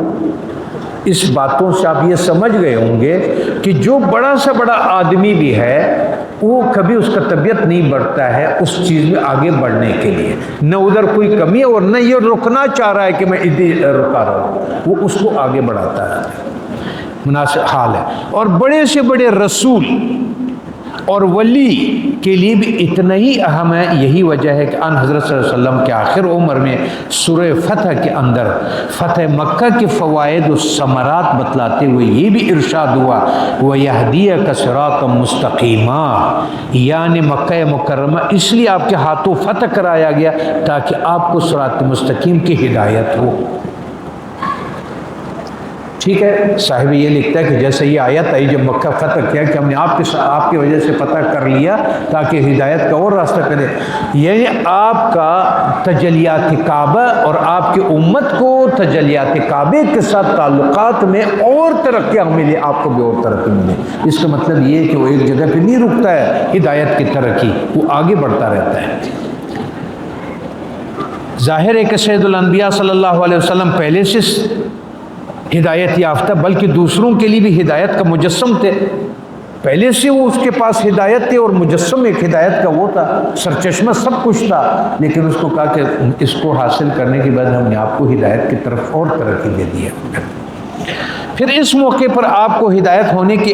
اس باتوں سے آپ یہ سمجھ گئے ہوں گے کہ جو بڑا سے بڑا آدمی بھی ہے وہ کبھی اس کا طبیعت نہیں بڑھتا ہے اس چیز میں آگے بڑھنے کے لیے، نہ ادھر کوئی کمی ہے اور نہ یہ رکنا چاہ رہا ہے کہ میں ادھر رکا رہا ہوں، وہ اس کو آگے بڑھاتا ہے. مناسب حال ہے. اور بڑے سے بڑے رسول اور ولی کے لیے بھی اتنا ہی اہم ہے. یہی وجہ ہے کہ ان حضرت صلی اللہ علیہ وسلم کے آخر عمر میں سورہ فتح کے اندر فتح مکہ کے فوائد و ثمرات بتلاتے ہوئے یہ بھی ارشاد ہوا وَيَهْدِيَكَ صِرَاطًا مُسْتَقِيمًا، یعنی مکہ مکرمہ اس لیے آپ کے ہاتھوں فتح کرایا گیا تاکہ آپ کو صراط مستقیم کی ہدایت ہو. ٹھیک ہے. صاحب یہ لکھتا ہے کہ جیسے یہ آیت آئی جب مکہ فتح کیا کہ ہم نے آپ کی وجہ سے فتح کر لیا تاکہ ہدایت کا اور راستہ کرے، یعنی آپ کا تجلیات کعبہ اور آپ کی امت کو تجلیات کعبے کے ساتھ تعلقات میں اور ترقیاں ملے، آپ کو بھی اور ترقی ملے. اس کا مطلب یہ ہے کہ وہ ایک جگہ پہ نہیں رکتا ہے ہدایت کی ترقی، وہ آگے بڑھتا رہتا ہے. ظاہر ہے کہ سید الانبیاء صلی اللہ علیہ وسلم پہلے سے ہدایت یافتہ بلکہ دوسروں کے لیے بھی ہدایت کا مجسم تھے. پہلے سے وہ اس کے پاس ہدایت تھی اور مجسم ایک ہدایت کا وہ تھا، سرچشمہ سب کچھ تھا، لیکن اس کو کہا کہ اس کو حاصل کرنے کے بعد ہم نے آپ کو ہدایت کی طرف اور ترقی دے دی ہے۔ پھر اس موقع پر آپ کو ہدایت ہونے کے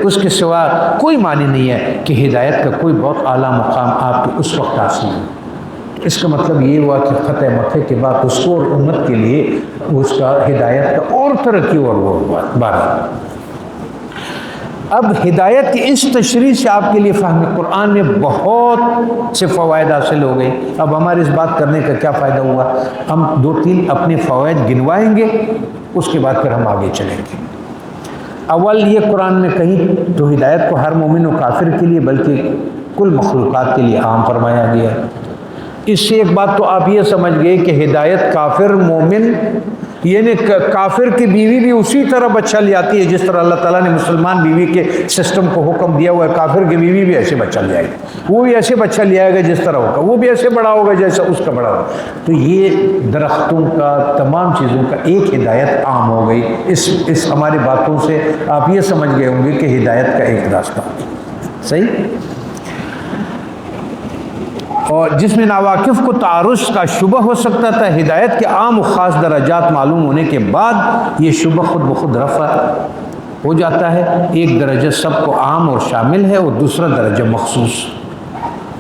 اس کے سوا کوئی معنی نہیں ہے کہ ہدایت کا کوئی بہت اعلیٰ مقام آپ کو اس وقت حاصل ہے۔ اس کا مطلب یہ ہوا کہ فتح مکہ کے بعد اس کو اور امت کے لیے اس کا ہدایت کا اور ترقی اور وہ بارہ۔ اب ہدایت کی اس تشریح سے آپ کے لیے فہم قرآن میں بہت سے فوائد حاصل ہو گئے۔ اب ہمارے اس بات کرنے کا کیا فائدہ ہوا؟ ہم 2-3 اپنے فوائد گنوائیں گے، اس کے بعد پھر ہم آگے چلیں گے۔ اول یہ قرآن میں کہیں تو ہدایت کو ہر مومن و کافر کے لیے بلکہ کل مخلوقات کے لیے عام فرمایا گیا۔ اس سے ایک بات تو آپ یہ سمجھ گئے کہ ہدایت کافر مومن یعنی کافر کی بیوی بھی اسی طرح بچہ لے آتی ہے جس طرح اللہ تعالیٰ نے مسلمان بیوی کے سسٹم کو حکم دیا ہوا ہے، کافر کی بیوی بھی ایسے بچہ لے آئے گی، وہ بھی ایسے بچہ لے آئے گا جس طرح ہوگا، وہ بھی ایسے بڑا ہوگا جیسا اس کا بڑا ہوگا۔ تو یہ درختوں کا تمام چیزوں کا ایک ہدایت عام ہو گئی۔ اس ہماری باتوں سے آپ یہ سمجھ گئے ہوں گے کہ ہدایت کا ایک راستہ صحیح، اور جس میں ناواقف کو تعارض کا شبہ ہو سکتا تھا، ہدایت کے عام و خاص درجات معلوم ہونے کے بعد یہ شبہ خود بخود رفع ہو جاتا ہے۔ ایک درجہ سب کو عام اور شامل ہے اور دوسرا درجہ مخصوص۔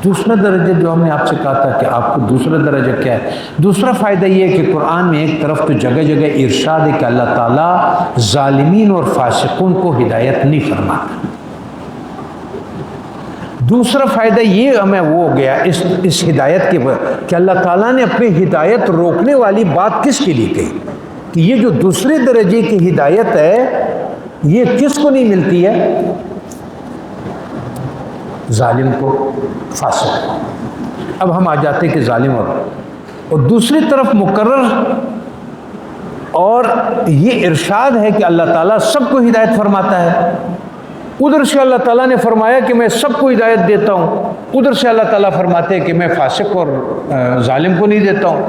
دوسرا درجہ جو ہم نے آپ سے کہا تھا کہ آپ کو دوسرا درجہ کیا ہے؟ دوسرا فائدہ یہ ہے کہ قرآن میں ایک طرف تو جگہ جگہ ارشاد ہے کہ اللہ تعالیٰ ظالمین اور فاسقون کو ہدایت نہیں فرماتا۔ دوسرا فائدہ یہ ہمیں وہ ہو گیا اس ہدایت کے کہ اللہ تعالیٰ نے اپنی ہدایت روکنے والی بات کس کے لیے کہی کہ یہ جو دوسرے درجے کی ہدایت ہے یہ کس کو نہیں ملتی ہے؟ ظالم کو، فاسق کو۔ اب ہم آ جاتے کہ ظالم اور دوسری طرف مقرر اور یہ ارشاد ہے کہ اللہ تعالیٰ سب کو ہدایت فرماتا ہے۔ ادھر سے اللہ تعالیٰ نے فرمایا کہ میں سب کو ہدایت دیتا ہوں، ادھر سے اللہ تعالیٰ فرماتے ہیں کہ میں فاسق اور ظالم کو نہیں دیتا ہوں۔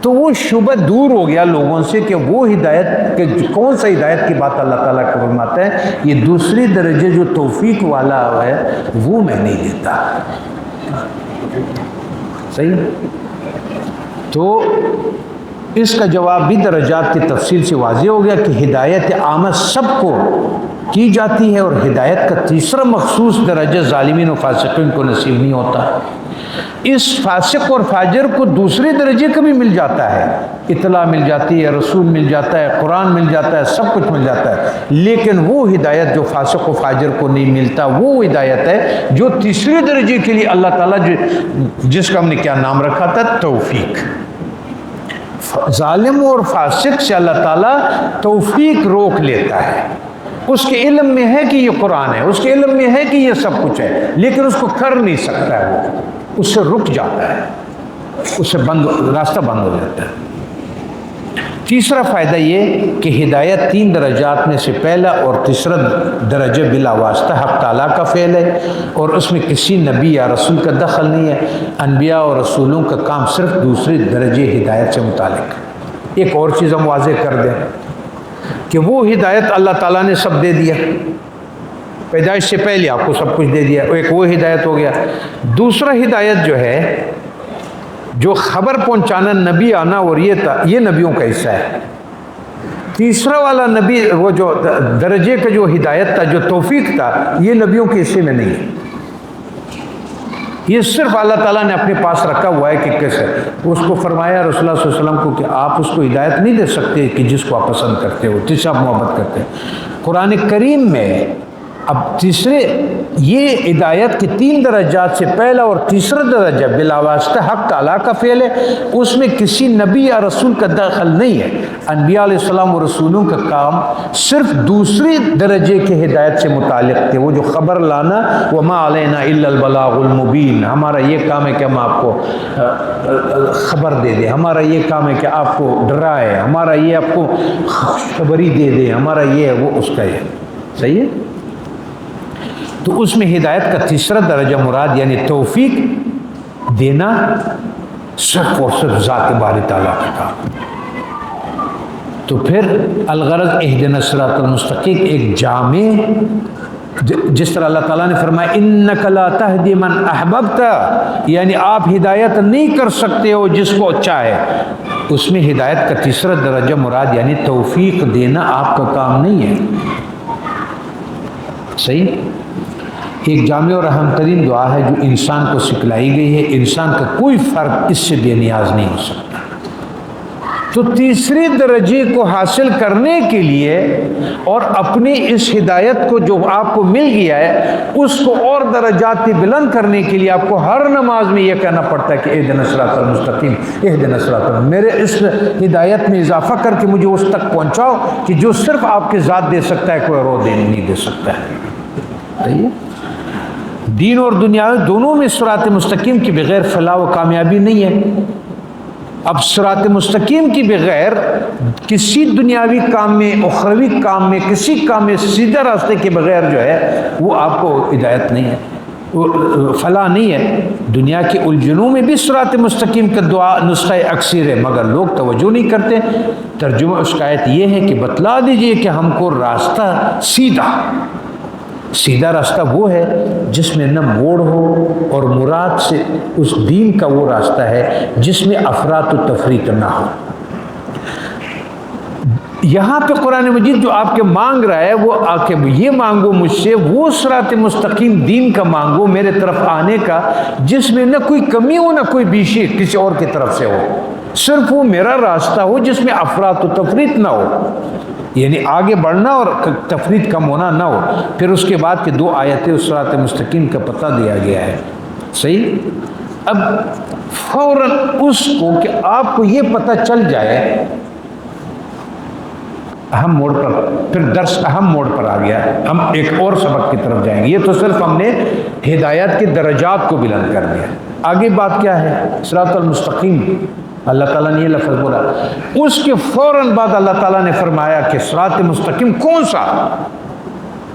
تو وہ شبہ دور ہو گیا لوگوں سے کہ وہ ہدایت کہ کون سا ہدایت کی بات اللہ تعالیٰ کو فرماتا ہے، یہ دوسری درجے جو توفیق والا ہے وہ میں نہیں دیتا۔ صحیح؟ تو اس کا جواب بھی درجات کی تفصیل سے واضح ہو گیا کہ ہدایت عامہ سب کو کی جاتی ہے اور ہدایت کا تیسرا مخصوص درجہ ظالمین و فاسقین کو نصیب نہیں ہوتا۔ اس فاسق اور فاجر کو دوسرے درجے کا بھی مل جاتا ہے، اطلاع مل جاتی ہے، رسول مل جاتا ہے، قرآن مل جاتا ہے، سب کچھ مل جاتا ہے، لیکن وہ ہدایت جو فاسق و فاجر کو نہیں ملتا وہ ہدایت ہے جو تیسرے درجے کے لیے اللہ تعالیٰ جس کا ہم نے کیا نام رکھا تھا، توفیق۔ ظالم اور فاسق سے اللہ تعالیٰ توفیق روک لیتا ہے۔ اس کے علم میں ہے کہ یہ قرآن ہے، اس کے علم میں ہے کہ یہ سب کچھ ہے، لیکن اس کو کر نہیں سکتا ہے، وہ اس سے رک جاتا ہے، اس سے راستہ بند ہو جاتا ہے۔ تیسرا فائدہ یہ کہ ہدایت 3 درجات میں سے پہلا اور تیسرا درجہ بلا واسطہ حق تعالیٰ کا فعل ہے اور اس میں کسی نبی یا رسول کا دخل نہیں ہے۔ انبیاء اور رسولوں کا کام صرف دوسرے درجے ہدایت سے متعلق ہے۔ ایک اور چیز ہم واضح کر دیں کہ وہ ہدایت اللہ تعالیٰ نے سب دے دیا، پیدائش سے پہلے آپ کو سب کچھ دے دیا، ایک وہ ہدایت ہو گیا۔ دوسرا ہدایت جو ہے جو خبر پہنچانا، نبی آنا، اور یہ نبیوں کا حصہ ہے۔ تیسرا والا نبی وہ جو درجے کا جو ہدایت تھا، جو توفیق تھا، یہ نبیوں کے حصے میں نہیں ہے، یہ صرف اللہ تعالیٰ نے اپنے پاس رکھا ہوا ہے کہ کیسے اس کو فرمایا رسول اللہ صلی اللہ علیہ وسلم کو کہ آپ اس کو ہدایت نہیں دے سکتے کہ جس کو آپ پسند کرتے ہو، جس سے آپ محبت کرتے ہیں۔ قرآن کریم میں اب تیسرے یہ ہدایت کے 3 درجات سے پہلا اور تیسرا درجہ بلا واسطہ حق تعالیٰ کا فعل ہے، اس میں کسی نبی یا رسول کا دخل نہیں ہے۔ انبیاء علیہ السلام اور رسولوں کا کام صرف دوسرے درجے کے ہدایت سے متعلق تھے، وہ جو خبر لانا، وما علینا الا البلاغ المبین، ہمارا یہ کام ہے کہ ہم آپ کو خبر دے دیں، ہمارا یہ کام ہے کہ آپ کو ڈرائے، ہمارا یہ آپ کو خبری دے دیں، ہمارا یہ ہے وہ اس کا ہے۔ صحیح ہے؟ تو اس میں ہدایت کا تیسرا درجہ مراد یعنی توفیق دینا صرف اور صرف ذات باری تعالیٰ کا کام۔ تو پھر الغرض اہدنا الصراط المستقیم ایک جامع جس طرح اللہ تعالیٰ نے فرمایا انک لا تہدی من احببت، یعنی آپ ہدایت نہیں کر سکتے ہو جس کو چاہے. اس میں ہدایت کا تیسرا درجہ مراد یعنی توفیق دینا آپ کا کام نہیں ہے. صحیح. ایک جامع اور اہم ترین دعا ہے جو انسان کو سکھلائی گئی ہے، انسان کا کوئی فرق اس سے بے نیاز نہیں ہو سکتا. تو تیسرے درجے کو حاصل کرنے کے لیے اور اپنی اس ہدایت کو جو آپ کو مل گیا ہے اس کو اور درجات بلند کرنے کے لیے آپ کو ہر نماز میں یہ کہنا پڑتا ہے کہ اہدنا الصراط المستقیم، اہدنا الصراط المستقیم. میرے اس ہدایت میں اضافہ کر کے مجھے اس تک پہنچاؤ کہ جو صرف آپ کے ذات دے سکتا ہے، کوئی اور نہیں دے سکتا ہے. صحیح ہے. دین اور دنیا دونوں میں صراط مستقیم کے بغیر فلاح و کامیابی نہیں ہے. اب صراط مستقیم کی بغیر کسی دنیاوی کام میں، اخروی کام میں، کسی کام میں سیدھا راستے کے بغیر جو ہے وہ آپ کو ہدایت نہیں ہے، فلاح نہیں ہے. دنیا کے الجھنوں میں بھی صراط مستقیم کا دعا نسخہ اکثر ہے، مگر لوگ توجہ نہیں کرتے. ترجمہ اس کا آیت یہ ہے کہ بتلا دیجئے کہ ہم کو راستہ سیدھا راستہ وہ ہے جس میں نہ موڑ ہو، اور مراد سے اس دین کا وہ راستہ ہے جس میں افراط و تفریط نہ ہو. یہاں پہ قرآن مجید جو آپ کے مانگ رہا ہے وہ آ کے یہ مانگو مجھ سے وہ صراط مستقیم دین کا مانگو، میرے طرف آنے کا، جس میں نہ کوئی کمی ہو نہ کوئی بیشی کسی اور کی طرف سے ہو، صرف وہ میرا راستہ ہو جس میں افراط و تفریط نہ ہو، یعنی آگے بڑھنا اور تفریط کم ہونا نہ ہو. پھر اس کے بعد کے 2 آیتیں اس صراط مستقیم کا پتہ دیا گیا ہے. صحیح. اب فوراً اس کو کہ آپ کو یہ پتہ چل جائے، اہم موڑ پر، پھر درس اہم موڑ پر آ گیا. ہم ایک اور سبق کی طرف جائیں گے. یہ تو صرف ہم نے ہدایت کے درجات کو بلند کر دیا. آگے بات کیا ہے؟ صراط المستقیم. اللہ تعالیٰ نے یہ لفظ بولا، اس کے فوراً بعد اللہ تعالیٰ نے فرمایا کہ صراط مستقیم کون سا؟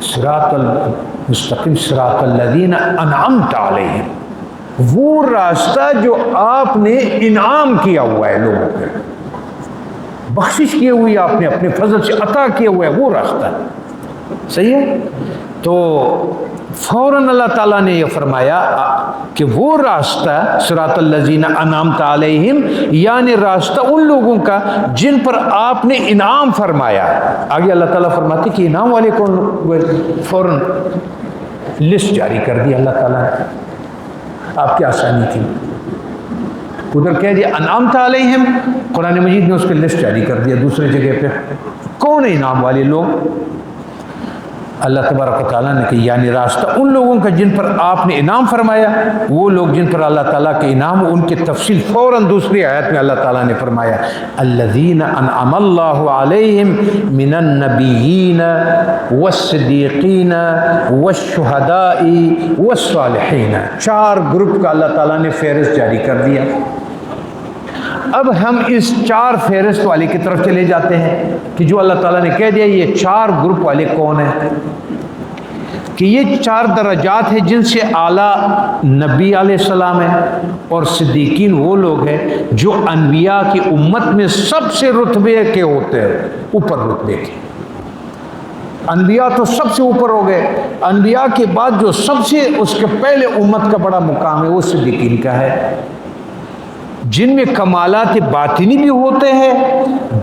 صراط المستقیم صراط الذین انعمت علیہم، وہ راستہ جو آپ نے انعام کیا ہوا ہے، لوگوں پہ بخشش کیے ہوئی، آپ نے اپنے فضل سے عطا کیا ہوا ہے، وہ راستہ. صحیح ہے. تو فوراً اللہ تعالیٰ نے یہ فرمایا کہ وہ راستہ صراط الذین انعمت علیہم، یعنی راستہ ان لوگوں کا جن پر آپ نے انعام فرمایا. آگے اللہ تعالیٰ فرماتے کہ انعام والے کون؟ فوراً لسٹ جاری کر دی اللہ تعالیٰ نے. آپ کی آسانی تھی. ادھر کہہ دیا انعمت علیہم، قرآن مجید نے اس کے لسٹ جاری کر دیا دوسری جگہ پہ. کون ہے انعام والے لوگ؟ اللہ تبارک و تعالیٰ نے کہ یعنی راستہ ان لوگوں کا جن پر آپ نے انعام فرمایا، وہ لوگ جن پر اللہ تعالیٰ کے انعام، ان کی تفصیل فوراً دوسری آیت میں اللہ تعالیٰ نے فرمایا الذین انعم اللہ علیہم من النبیین والصدیقین والشہداء والصالحین. 4 گروپ کا اللہ تعالیٰ نے فہرست جاری کر دیا. اب ہم اس 4 فہرست والے کی طرف چلے جاتے ہیں کہ جو اللہ تعالیٰ نے کہہ دیا یہ 4 گروپ والے کون ہیں. کہ یہ 4 درجات ہیں جن سے اعلیٰ نبی علیہ السلام ہیں، اور صدیقین وہ لوگ ہیں جو انبیاء کی امت میں سب سے رتبے کے ہوتے ہیں، اوپر رتبے کے. انبیاء تو سب سے اوپر ہو گئے، انبیاء کے بعد جو سب سے اس کے پہلے امت کا بڑا مقام ہے وہ صدیقین کا ہے، جن میں کمالات باطنی بھی ہوتے ہیں،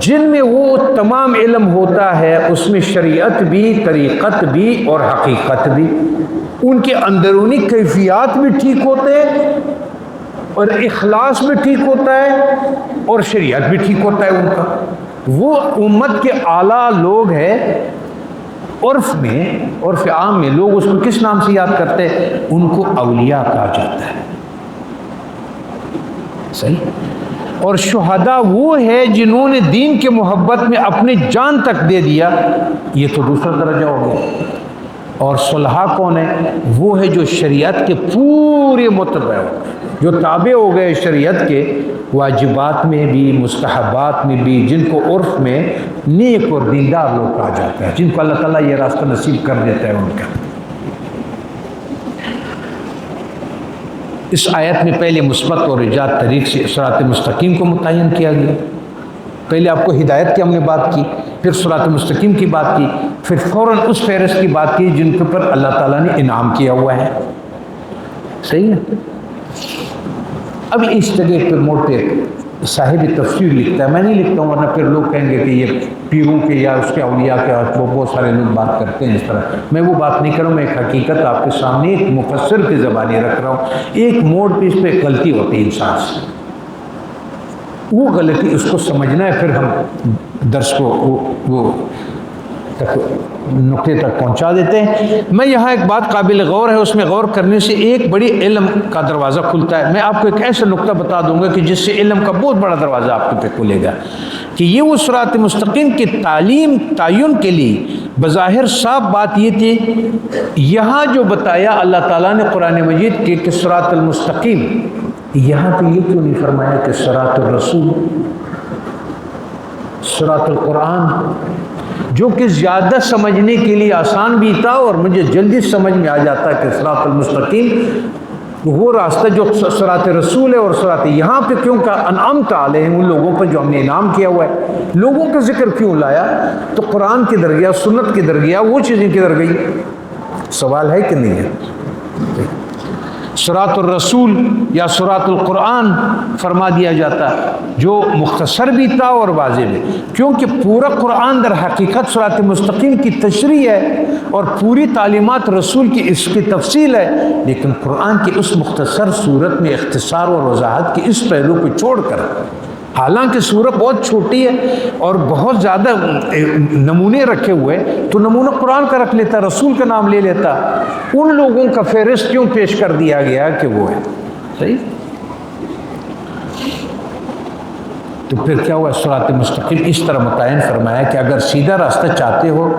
جن میں وہ تمام علم ہوتا ہے، اس میں شریعت بھی، طریقت بھی اور حقیقت بھی. ان کے اندرونی کیفیات بھی ٹھیک ہوتے ہیں، اور اخلاص بھی ٹھیک ہوتا ہے، اور شریعت بھی ٹھیک ہوتا ہے ان کا. وہ امت کے اعلیٰ لوگ ہیں. عرف میں، عرف عام میں لوگ اس کو کس نام سے یاد کرتے ہیں؟ ان کو اولیاء کہا جاتا ہے. صحیح. اور شہداء وہ ہے جنہوں نے دین کے محبت میں اپنی جان تک دے دیا، یہ تو دوسرا درجہ ہو گیا. اور صلحاء کون ہے؟ وہ ہے جو شریعت کے پورے متبع ہو گئے، جو تابع ہو گئے شریعت کے واجبات میں بھی، مستحبات میں بھی، جن کو عرف میں نیک اور دیندار لوگ کہا جاتا ہے، جن کو اللہ تعالیٰ یہ راستہ نصیب کر دیتا ہے ان کا. اس آیت میں پہلے مثبت اور ایجاد طریق سے صراط مستقیم کو متعین کیا گیا. پہلے آپ کو ہدایت کی ہم نے بات کی پھر صراط مستقیم کی بات کی، پھر فوراً اس فہرست کی بات کی جن کے اوپر اللہ تعالیٰ نے انعام کیا ہوا ہے. صحیح ہے. اب اس جگہ پہ موڑ پہ صاحب تفسیر لکھتا ہے، میں نہیں لکھتا ہوں ورنہ پھر لوگ کہیں گے کہ یہ پیروں کے یا اس کے اولیاء کے وہ بہت سارے لوگ بات کرتے ہیں اس طرح. میں وہ بات نہیں کروں، میں ایک حقیقت آپ کے سامنے ایک مفسر کی زبانی رکھ رہا ہوں. ایک موڑ پہ اس پہ غلطی ہوتی ہے انسان سے، وہ غلطی اس کو سمجھنا ہے، پھر ہم درس کو وہ نقطے تک پہنچا دیتے ہیں. میں یہاں ایک بات قابل غور ہے، اس میں غور کرنے سے ایک بڑی علم کا دروازہ کھلتا ہے. میں آپ کو ایک ایسا نقطہ بتا دوں گا کہ جس سے علم کا بہت بڑا دروازہ آپ کے پہ کھلے گا کہ یہ وہ صراط مستقیم کی تعلیم تعین کے لیے بظاہر صاف بات یہ تھی. یہاں جو بتایا اللہ تعالیٰ نے قرآن مجید کے کہ صراط المستقیم، یہاں پہ یہ کیوں نہیں فرمایا کہ صراط الرسول، صراط القرآن، جو کہ زیادہ سمجھنے کے لیے آسان بھی تھا اور مجھے جلدی سمجھ میں آ جاتا ہے کہ صراط المستقیم وہ راستہ جو صراط رسول ہے. اور صراط یہاں پہ کیوں کا انعمت علیہم، ان لوگوں پر جو ہم نے انعام کیا ہوا ہے، لوگوں کا ذکر کیوں لایا؟ تو قرآن کی درگیا، سنت کی درگیا، وہ چیزیں کدھر گئی؟ سوال ہے کہ نہیں ہے؟ صراط الرسول یا صراط القرآن فرما دیا جاتا جو مختصر بھی تھا اور واضح بھی، کیونکہ پورا قرآن در حقیقت صراط مستقیم کی تشریح ہے اور پوری تعلیمات رسول کی اس کی تفصیل ہے. لیکن قرآن کی اس مختصر صورت میں اختصار اور وضاحت کے اس پہلو کو چھوڑ کر، حالانکہ سورت بہت چھوٹی ہے اور بہت زیادہ نمونے رکھے ہوئے، تو نمونہ قرآن کا رکھ لیتا، رسول کا نام لے لیتا. ان لوگوں کا فہرست کیوں پیش کر دیا گیا کہ وہ ہے؟ صحیح. تو پھر کیا ہوا؟ صراط مستقیم اس طرح متعین فرمایا کہ اگر سیدھا راستہ چاہتے ہو،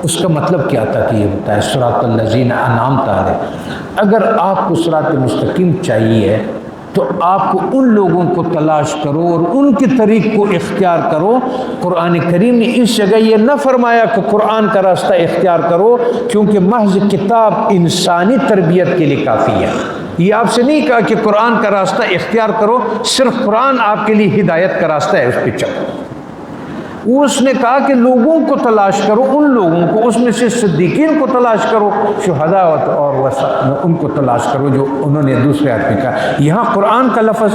اس کا مطلب کیا تھا کہ یہ بتایا صراط الذین انعمت علیہم. اگر آپ کو صراط مستقیم چاہیے تو آپ کو ان لوگوں کو تلاش کرو اور ان کے طریق کو اختیار کرو. قرآن کریم نے اس جگہ یہ نہ فرمایا کہ قرآن کا راستہ اختیار کرو، کیونکہ محض کتاب انسانی تربیت کے لیے کافی ہے. یہ آپ سے نہیں کہا کہ قرآن کا راستہ اختیار کرو، صرف قرآن آپ کے لیے ہدایت کا راستہ ہے، اس پہ چلو. اس نے کہا کہ لوگوں کو تلاش کرو، ان لوگوں کو، اس میں سے صدیقین کو تلاش کرو، شہداء اور ان کو تلاش کرو جو انہوں نے دوسرے آیت میں کہا. یہاں قرآن کا لفظ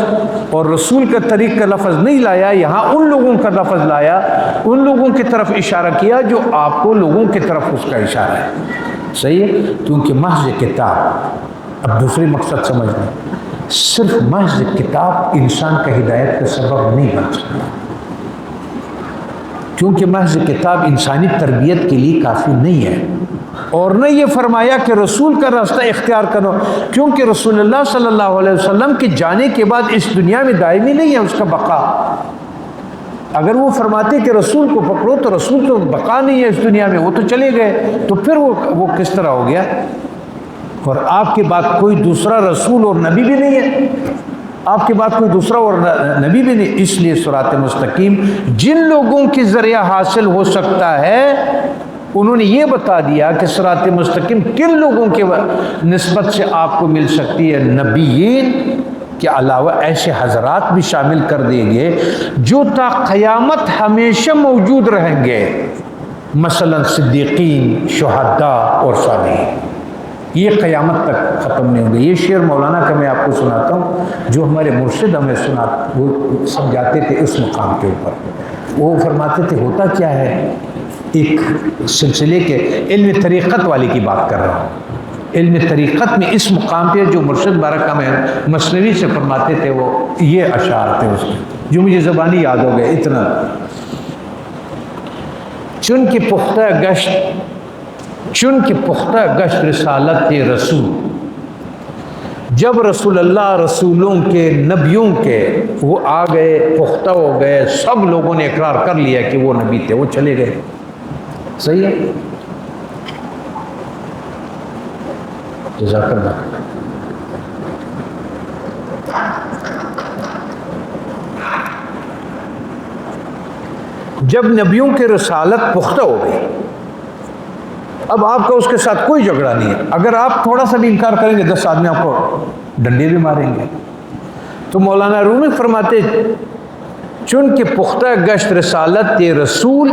اور رسول کا طریق کا لفظ نہیں لایا، یہاں ان لوگوں کا لفظ لایا، ان لوگوں کی طرف اشارہ کیا جو آپ کو لوگوں کی طرف اس کا اشارہ ہے. صحیح ہے. کیونکہ محض کتاب، اب دوسری مقصد سمجھ لیں، صرف محض کتاب انسان کا ہدایت کا سبب نہیں بن سکتا، کیونکہ محض کتاب انسانی تربیت کے لیے کافی نہیں ہے. اور نہ یہ فرمایا کہ رسول کا راستہ اختیار کرو، کیونکہ رسول اللہ صلی اللہ علیہ وسلم کے جانے کے بعد اس دنیا میں دائمی نہیں ہے اس کا بقا. اگر وہ فرماتے کہ رسول کو پکڑو تو رسول تو بقا نہیں ہے اس دنیا میں، وہ تو چلے گئے، تو پھر وہ کس طرح ہو گیا؟ اور آپ کے بعد کوئی دوسرا رسول اور نبی بھی نہیں ہے، آپ کے بعد کوئی دوسرا اور نبی بھی نہیں. اس لیے صراط مستقیم جن لوگوں کے ذریعہ حاصل ہو سکتا ہے، انہوں نے یہ بتا دیا کہ صراط مستقیم کن لوگوں کے نسبت سے آپ کو مل سکتی ہے. نبیین کے علاوہ ایسے حضرات بھی شامل کر دیں گے جو تا قیامت ہمیشہ موجود رہیں گے، مثلا صدیقین، شہداء اور صالحین. یہ قیامت تک ختم نہیں ہوں گے. یہ شعر مولانا کا میں آپ کو سناتا ہوں جو ہمارے مرشد ہمیں وہ سمجھاتے تھے اس مقام کے اوپر. وہ فرماتے تھے ہوتا کیا ہے، ایک سلسلے کے علم طریقت والی کی بات کر رہا ہوں. علم طریقت میں اس مقام پہ جو مرشد بارکہ میں مثنوی سے فرماتے تھے، وہ یہ اشعار تھے اس کے جو مجھے زبانی یاد ہو گئے اتنا. چن کے پختہ گشت رسالت رسول، جب رسول اللہ رسولوں کے نبیوں کے وہ آ گئے، پختہ ہو گئے، سب لوگوں نے اقرار کر لیا کہ وہ نبی تھے، وہ چلے گئے. صحیح ہے. جزاک اللہ. جب نبیوں کی رسالت پختہ ہو گئی، اب آپ کا اس کے ساتھ کوئی جھگڑا نہیں ہے. اگر آپ تھوڑا سا بھی انکار کریں گے 10 آدمی آپ کو ڈنڈے بھی ماریں گے. تو مولانا رومی فرماتے چون کہ پختہ گشت رسالت رسول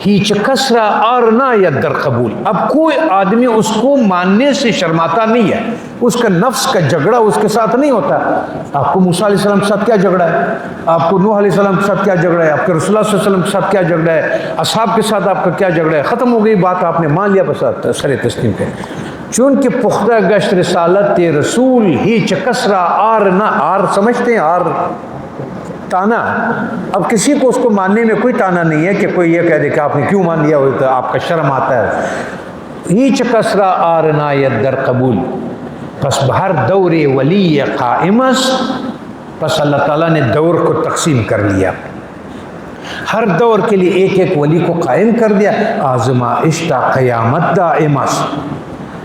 ہیچ کسرا آرنا یا در قبول. اب کوئی آدمی اس کو ماننے سے شرماتا نہیں ہے، اس کا نفس کا جھگڑا اس کے ساتھ نہیں ہوتا. آپ کو موسیٰ علیہ السلام کے ساتھ کیا جھگڑا ہے، آپ کو نوح علیہ السلام کے ساتھ کیا جھگڑا ہے، آپ کے رسول اللہ صلی اللہ علیہ وسلم کے ساتھ کیا جھگڑا ہے، اصحاب کے ساتھ آپ کا کیا جھگڑا ہے. ختم ہو گئی بات، آپ نے مان لیا بس سر تسلیم پہ. چونکہ پختہ گشت رسالت رسول ہیچ کسرا آرنا، آر سمجھتے ہیں، آر تانا. اب کسی کو اس کو ماننے میں کوئی تانا نہیں ہے کہ کوئی یہ کہہ دے کہ آپ نے کیوں مان لیا ہو، تو آپ کا شرم آتا ہے. ہیچ کسرا آرنا یا در قبول. پس بہر دور ولی قائمس، پس اللہ تعالیٰ نے دور کو تقسیم کر لیا، ہر دور کے لیے ایک ایک ولی کو قائم کر دیا. آزمائش تا قیامت دائمس.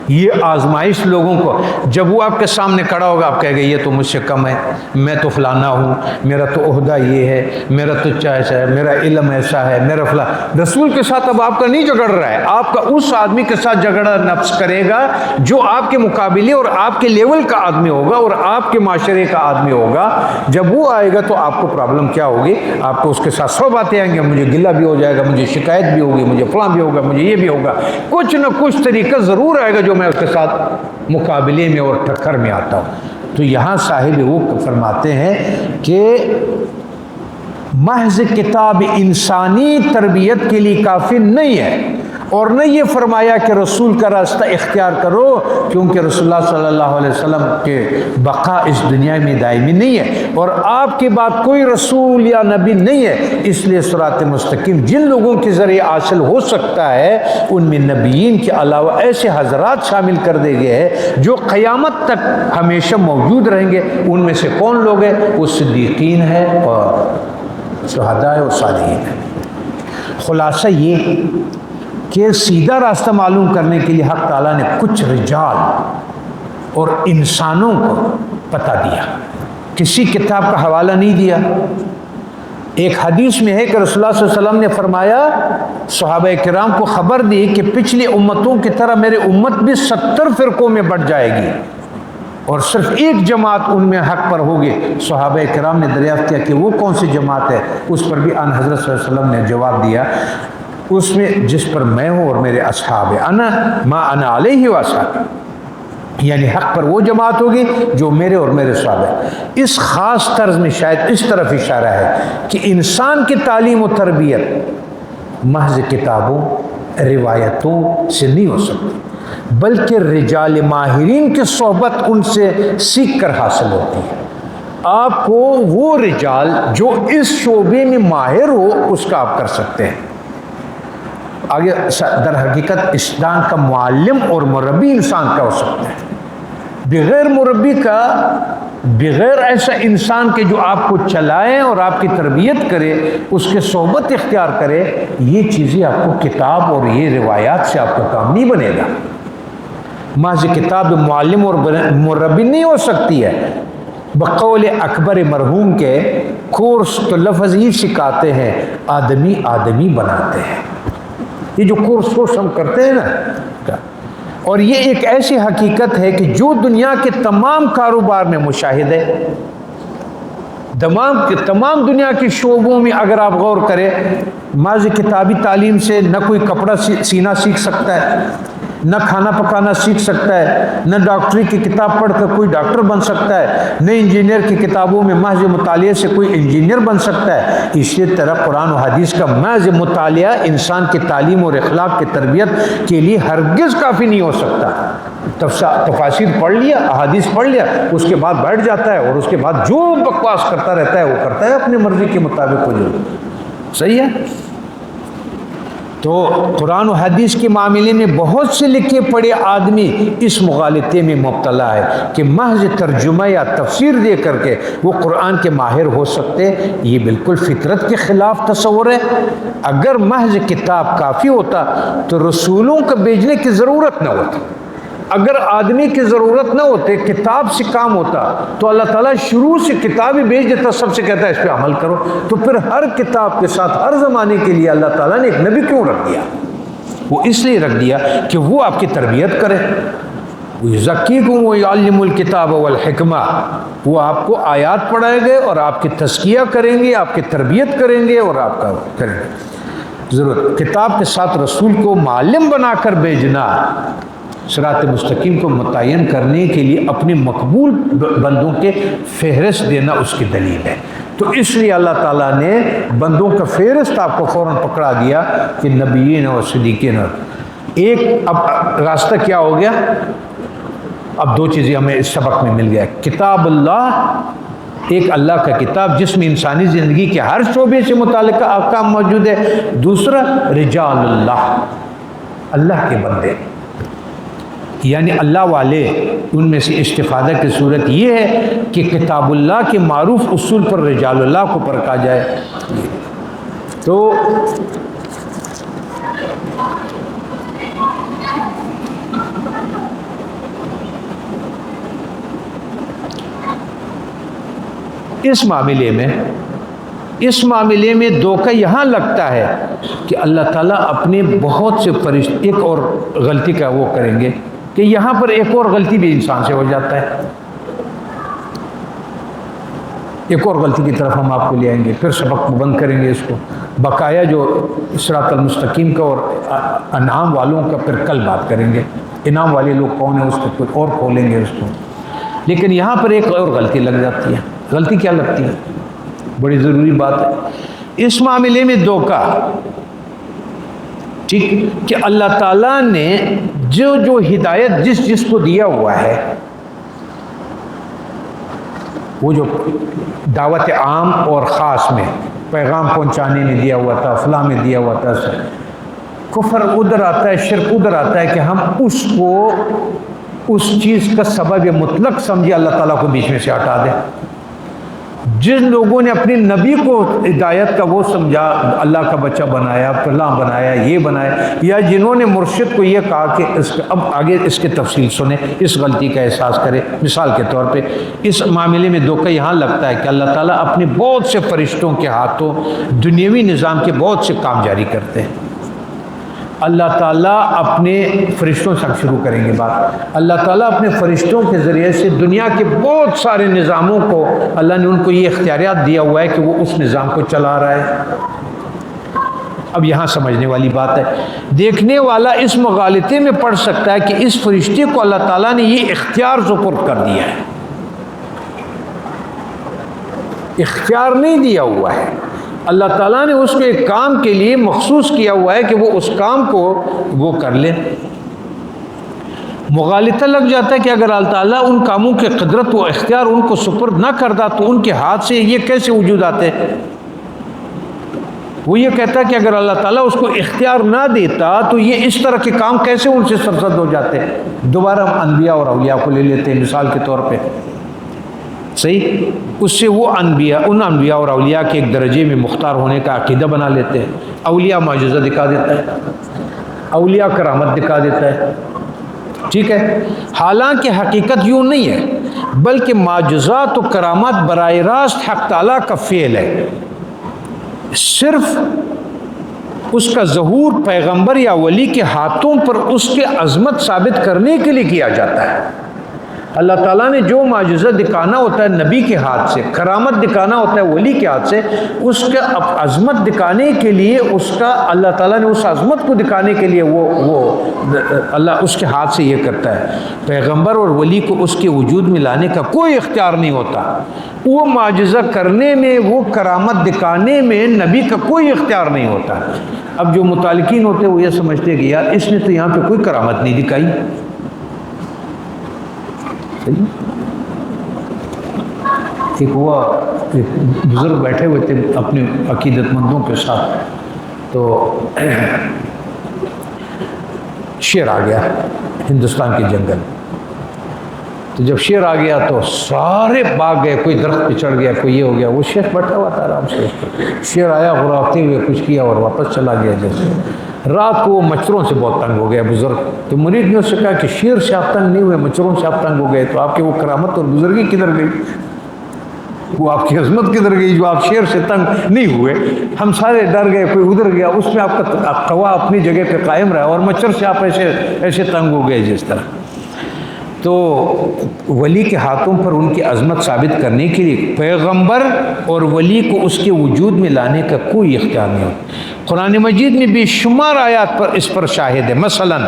یہ آزمائش لوگوں کو، جب وہ آپ کے سامنے کھڑا ہوگا آپ کہے گے یہ تو مجھ سے کم ہے، میں تو فلانا ہوں، میرا تو عہدہ یہ ہے، میرا تو ایسا ہے، میرا علم ایسا ہے، میرا فلاں. رسول کے ساتھ اب آپ کا نہیں جھگڑ رہا ہے، آپ کا اس آدمی کے ساتھ جھگڑا نفس کرے گا جو آپ کے مقابلے اور آپ کے لیول کا آدمی ہوگا اور آپ کے معاشرے کا آدمی ہوگا. جب وہ آئے گا تو آپ کو پرابلم کیا ہوگی، آپ کو اس کے ساتھ 100 باتیں آئیں گے، مجھے گلہ بھی ہو جائے گا، مجھے شکایت بھی ہوگی، مجھے فلاں بھی ہوگا، مجھے یہ بھی ہوگا. کچھ نہ کچھ طریقہ ضرور آئے گا جو میں اس کے ساتھ مقابلے میں اور ٹکر میں آتا ہوں. تو یہاں صاحب وہ فرماتے ہیں کہ محض کتاب انسانی تربیت کے لیے کافی نہیں ہے، اور نہ یہ فرمایا کہ رسول کا راستہ اختیار کرو، کیونکہ رسول اللہ صلی اللہ علیہ وسلم کے بقا اس دنیا میں دائمی نہیں ہے اور آپ کے بعد کوئی رسول یا نبی نہیں ہے. اس لیے صراط مستقیم جن لوگوں کے ذریعے حاصل ہو سکتا ہے ان میں نبیین کے علاوہ ایسے حضرات شامل کر دے گئے ہیں جو قیامت تک ہمیشہ موجود رہیں گے. ان میں سے کون لوگ ہیں؟ وہ صدیقین ہے اور شہداء اور صالحین ہیں. خلاصہ یہ کہ سیدھا راستہ معلوم کرنے کے لیے حق تعالیٰ نے کچھ رجال اور انسانوں کو پتہ دیا، کسی کتاب کا حوالہ نہیں دیا. ایک حدیث میں ہے کہ رسول اللہ صلی اللہ علیہ وسلم نے فرمایا، صحابہ کرام کو خبر دی کہ پچھلی امتوں کی طرح میرے امت بھی 70 فرقوں میں بٹ جائے گی اور صرف ایک جماعت ان میں حق پر ہوگی. صحابہ کرام نے دریافت کیا کہ وہ کون سی جماعت ہے؟ اس پر بھی آن حضرت صلی اللہ علیہ وسلم نے جواب دیا، اس میں جس پر میں ہوں اور میرے اصحاب ہیں، انا ما انا علیہ واصحابی، یعنی حق پر وہ جماعت ہوگی جو میرے اور میرے صحابہ ہیں. اس خاص طرز میں شاید اس طرف اشارہ ہے کہ انسان کی تعلیم و تربیت محض کتابوں روایتوں سے نہیں ہو سکتی، بلکہ رجال ماہرین کی صحبت ان سے سیکھ کر حاصل ہوتی ہے. آپ کو وہ رجال جو اس شعبے میں ماہر ہو اس کا آپ کر سکتے ہیں. آگے در حقیقت اسلام کا معلم اور مربی انسان کا ہو سکتا ہے، بغیر مربی کا، بغیر ایسا انسان کے جو آپ کو چلائے اور آپ کی تربیت کرے، اس کے صحبت اختیار کرے. یہ چیزیں آپ کو کتاب اور یہ روایات سے آپ کا کام نہیں بنے گا. محض کتاب معلم اور مربی نہیں ہو سکتی ہے. بقول اکبر مرحوم کے کورس تو لفظ ہی سکھاتے ہیں، آدمی آدمی بناتے ہیں. یہ جو کورس ہم کرتے ہیں نا، اور یہ ایک ایسی حقیقت ہے کہ جو دنیا کے تمام کاروبار میں مشاہد ہے، تمام دنیا کے شعبوں میں اگر آپ غور کریں، محض کتابی تعلیم سے نہ کوئی کپڑا سینا سیکھ سکتا ہے، نہ کھانا پکانا سیکھ سکتا ہے، نہ ڈاکٹری کی کتاب پڑھ کر کوئی ڈاکٹر بن سکتا ہے، نہ انجینئر کی کتابوں میں محض مطالعے سے کوئی انجینئر بن سکتا ہے. اسی طرح قرآن و حدیث کا محض مطالعہ انسان کی تعلیم اور اخلاق کی تربیت کے لیے ہرگز کافی نہیں ہو سکتا. تفاسیر پڑھ لیا، احادیث پڑھ لیا، اس کے بعد بیٹھ جاتا ہے اور اس کے بعد جو بکواس کرتا رہتا ہے وہ کرتا ہے اپنی مرضی کے مطابق. جو صحیح ہے. تو قرآن و حدیث کے معاملے میں بہت سے لکھے پڑھے آدمی اس مغالطے میں مبتلا ہے کہ محض ترجمہ یا تفسیر دے کر کے وہ قرآن کے ماہر ہو سکتے. یہ بالکل فطرت کے خلاف تصور ہے. اگر محض کتاب کافی ہوتا تو رسولوں کو بھیجنے کی ضرورت نہ ہوتی. اگر آدمی کی ضرورت نہ ہوتے، کتاب سے کام ہوتا، تو اللہ تعالیٰ شروع سے کتاب ہی بھیج دیتا، سب سے کہتا ہے اس پہ عمل کرو. تو پھر ہر کتاب کے ساتھ ہر زمانے کے لیے اللہ تعالیٰ نے ایک نبی کیوں رکھ دیا؟ وہ اس لیے رکھ دیا کہ وہ آپ کی تربیت کرے. یزکیکم ویعلم الکتاب والحکمہ، وہ آپ کو آیات پڑھائے گے اور آپ کی تزکیہ کریں گے، آپ کی تربیت کریں گے اور آپ کا کریں گے۔ ضرورت کتاب کے ساتھ رسول کو معلم بنا کر بھیجنا صراط مستقیم کو متعین کرنے کے لیے اپنے مقبول بندوں کے فہرست دینا اس کی دلیل ہے۔ تو اس لیے اللہ تعالیٰ نے بندوں کا فہرست آپ کو فوراً پکڑا دیا کہ نبیین اور صدیقین۔ ایک اب راستہ کیا ہو گیا؟ اب دو چیزیں ہمیں اس سبق میں مل گیا، کتاب اللہ، ایک اللہ کا کتاب جس میں انسانی زندگی کے ہر شعبے سے متعلقہ احکام موجود ہے، دوسرا رجال اللہ، اللہ کے بندے، یعنی اللہ والے، ان میں سے استفادہ کی صورت یہ ہے کہ کتاب اللہ کے معروف اصول پر رجال اللہ کو پرکھا جائے۔ تو اس معاملے میں دھوکہ یہاں لگتا ہے کہ اللہ تعالیٰ اپنے بہت سے فرشتے، ایک اور غلطی کا وہ کریں گے کہ یہاں پر ایک اور غلطی بھی انسان سے ہو جاتا ہے، ایک اور غلطی کی طرف ہم آپ کو لے آئیں گے، پھر سبق بند کریں گے اس کو، بقایا جو صراط المستقیم کا اور انعام والوں کا پھر کل بات کریں گے، انعام والے لوگ کون ہیں اس کو پھر اور کھولیں گے اس کو۔ لیکن یہاں پر ایک اور غلطی لگ جاتی ہے۔ غلطی کیا لگتی ہے؟ بڑی ضروری بات ہے اس معاملے میں دھوکہ، ٹھیک کہ اللہ تعالیٰ نے جو ہدایت جس کو دیا ہوا ہے، وہ جو دعوت عام اور خاص میں پیغام پہنچانے میں دیا ہوا تھا، فلاں میں دیا ہوا تھا، کفر ادھر آتا ہے، شرک ادھر آتا ہے کہ ہم اس کو اس چیز کا سبب مطلق سمجھے اللہ تعالیٰ کو بیچ میں سے ہٹا دیں۔ جن لوگوں نے اپنے نبی کو ہدایت کا وہ سمجھا، اللہ کا بچہ بنایا، فلاں بنایا، یہ بنایا، یا جنہوں نے مرشد کو یہ کہا کہ اب آگے اس کی تفصیل سنیں، اس غلطی کا احساس کرے۔ مثال کے طور پہ اس معاملے میں دھوکہ یہاں لگتا ہے کہ اللہ تعالیٰ اپنے بہت سے فرشتوں کے ہاتھوں دنیاوی نظام کے بہت سے کام جاری کرتے ہیں۔ اللہ تعالیٰ اپنے فرشتوں سے شروع کریں گے بات، اللہ تعالیٰ اپنے فرشتوں کے ذریعے سے دنیا کے بہت سارے نظاموں کو اللہ نے ان کو یہ اختیارات دیا ہوا ہے کہ وہ اس نظام کو چلا رہا ہے۔ اب یہاں سمجھنے والی بات ہے، دیکھنے والا اس مغالطے میں پڑ سکتا ہے کہ اس فرشتے کو اللہ تعالیٰ نے یہ اختیار سپرد کر دیا ہے، اختیار نہیں دیا ہوا ہے۔ اللہ تعالیٰ نے اس کو ایک کام کے لیے مخصوص کیا ہوا ہے کہ وہ اس کام کو وہ کر لے۔ مغالطہ لگ جاتا ہے کہ اگر اللہ تعالیٰ ان کاموں کی قدرت و اختیار ان کو سپرد نہ کرتا تو ان کے ہاتھ سے یہ کیسے وجود آتے؟ وہ یہ کہتا ہے کہ اگر اللہ تعالیٰ اس کو اختیار نہ دیتا تو یہ اس طرح کے کام کیسے ان سے سرزد ہو جاتے؟ دوبارہ ہم انبیاء اور اولیاء کو لے لیتے ہیں مثال کے طور پہ، صحیح، اس سے وہ انبیاء، ان انبیاء اور اولیاء کے ایک درجے میں مختار ہونے کا عقیدہ بنا لیتے ہیں۔ اولیاء معجزہ دکھا دیتا ہے، اولیاء کرامت دکھا دیتا ہے، ٹھیک ہے، حالانکہ حقیقت یوں نہیں ہے، بلکہ معجزات و کرامات براہ راست حق تعالیٰ کا فعل ہے، صرف اس کا ظہور پیغمبر یا ولی کے ہاتھوں پر اس کے عظمت ثابت کرنے کے لیے کیا جاتا ہے۔ اللہ تعالیٰ نے جو معجزہ دکھانا ہوتا ہے نبی کے ہاتھ سے، کرامت دکھانا ہوتا ہے ولی کے ہاتھ سے، اس کا عظمت دکھانے کے لیے، اس کا اللہ تعالیٰ نے اس عظمت کو دکھانے کے لیے وہ اللہ اس کے ہاتھ سے یہ کرتا ہے۔ پیغمبر اور ولی کو اس کے وجود میں لانے کا کوئی اختیار نہیں ہوتا، وہ معجزہ کرنے میں، وہ کرامت دکھانے میں نبی کا کوئی اختیار نہیں ہوتا۔ اب جو متعلقین ہوتے ہیں وہ یہ سمجھتے ہیں کہ یار اس نے تو یہاں پہ کوئی کرامت نہیں دکھائی۔ ایک بزرگ بیٹھے ہوئے تھے اپنے عقیدت مندوں کے ساتھ، تو شیر آ گیا ہندوستان کے جنگل، تو جب شیر آ گیا تو سارے بھاگ گئے، کوئی درخت پہ چڑھ گیا، کوئی یہ ہو گیا، وہ شیر بیٹھا ہوا تھا آرام سے، شیر آیا غراتے ہوئے کچھ کیا اور واپس چلا گیا۔ جیسے رات کو وہ مچھروں سے بہت تنگ ہو گیا بزرگ، تو مرید نے اس سے کہا کہ شیر سے آپ تنگ نہیں ہوئے، مچھروں سے آپ تنگ ہو گئے، تو آپ کی وہ کرامت اور بزرگی کدھر گئی؟ وہ آپ کی عظمت کدھر گئی جو آپ شیر سے تنگ نہیں ہوئے؟ ہم سارے ڈر گئے، کوئی ادھر گیا، اس میں آپ کا قوا اپنی جگہ پہ قائم رہا، اور مچھر سے آپ ایسے تنگ ہو گئے جس طرح۔ تو ولی کے ہاتھوں پر ان کی عظمت ثابت کرنے کے لیے پیغمبر اور ولی کو اس کے وجود میں لانے کا کوئی اختیار نہیں ہوتا۔ قرآن مجید میں بے شمار آیات پر اس پر شاہد ہے۔ مثلا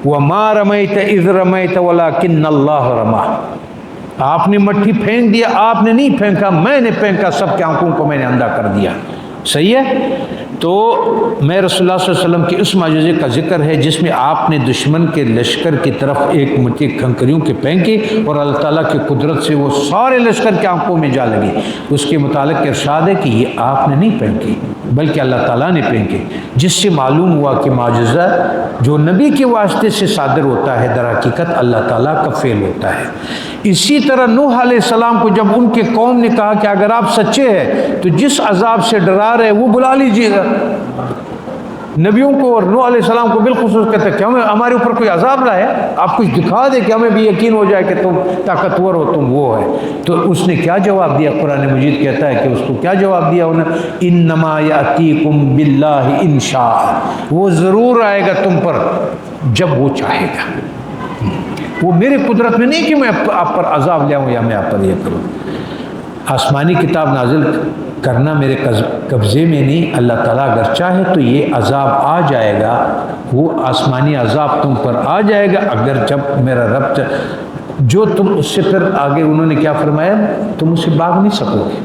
وَمَا رَمَيْتَ إِذْ رَمَيْتَ وَلَكِنَّ اللَّهَ رَمَى، آپ نے مٹھی پھینک دیا، آپ نے نہیں پھینکا، میں نے پھینکا، سب کی آنکھوں کو میں نے اندھا کر دیا۔ صحیح ہے؟ تو میں رسول اللہ صلی اللہ علیہ وسلم کے اس معجزے کا ذکر ہے جس میں آپ نے دشمن کے لشکر کی طرف ایک مٹھی کھنکریوں کے پھینکی اور اللہ تعالیٰ کی قدرت سے وہ سارے لشکر کی آنکھوں میں جا لگی۔ اس کے متعلق ارشاد ہے کہ یہ آپ نے نہیں پھینکی بلکہ اللہ تعالیٰ نے پھینکی، جس سے معلوم ہوا کہ معجزہ جو نبی کے واسطے سے صادر ہوتا ہے در حقیقت اللہ تعالیٰ کا فعل ہوتا ہے۔ اسی طرح نوح علیہ السلام کو جب ان کے قوم نے کہا کہ اگر آپ سچے ہیں تو جس عذاب سے ڈرا رہے وہ بلا لیجیے گا، نبیوں کو اور نوح علیہ السلام کو بالخصوص کہتے ہیں کہ ہمیں ہمارے اوپر کوئی عذاب لائے، آپ کچھ دکھا دے کہ ہمیں بھی یقین ہو جائے کہ تم طاقتور ہو، تم وہ ہے۔ تو اس نے کیا جواب دیا؟ قرآن مجید کہتا ہے کہ اس کو کیا جواب دیا انہوں نے؟ انما یاتیکم باللہ ان شاء، وہ ضرور آئے گا تم پر جب وہ چاہے گا، وہ میری قدرت میں نہیں کہ میں آپ پر عذاب لے آؤں یا میں آپ پر یہ کروں۔ آسمانی کتاب نازل کرنا میرے قبضے میں نہیں، اللہ تعالیٰ اگر چاہے تو یہ عذاب آ جائے گا، وہ آسمانی عذاب تم پر آ جائے گا اگر جب میرا رب جو تم اس سے پھر آگے انہوں نے کیا فرمایا؟ تم اسے بھاگ نہیں سکو گے۔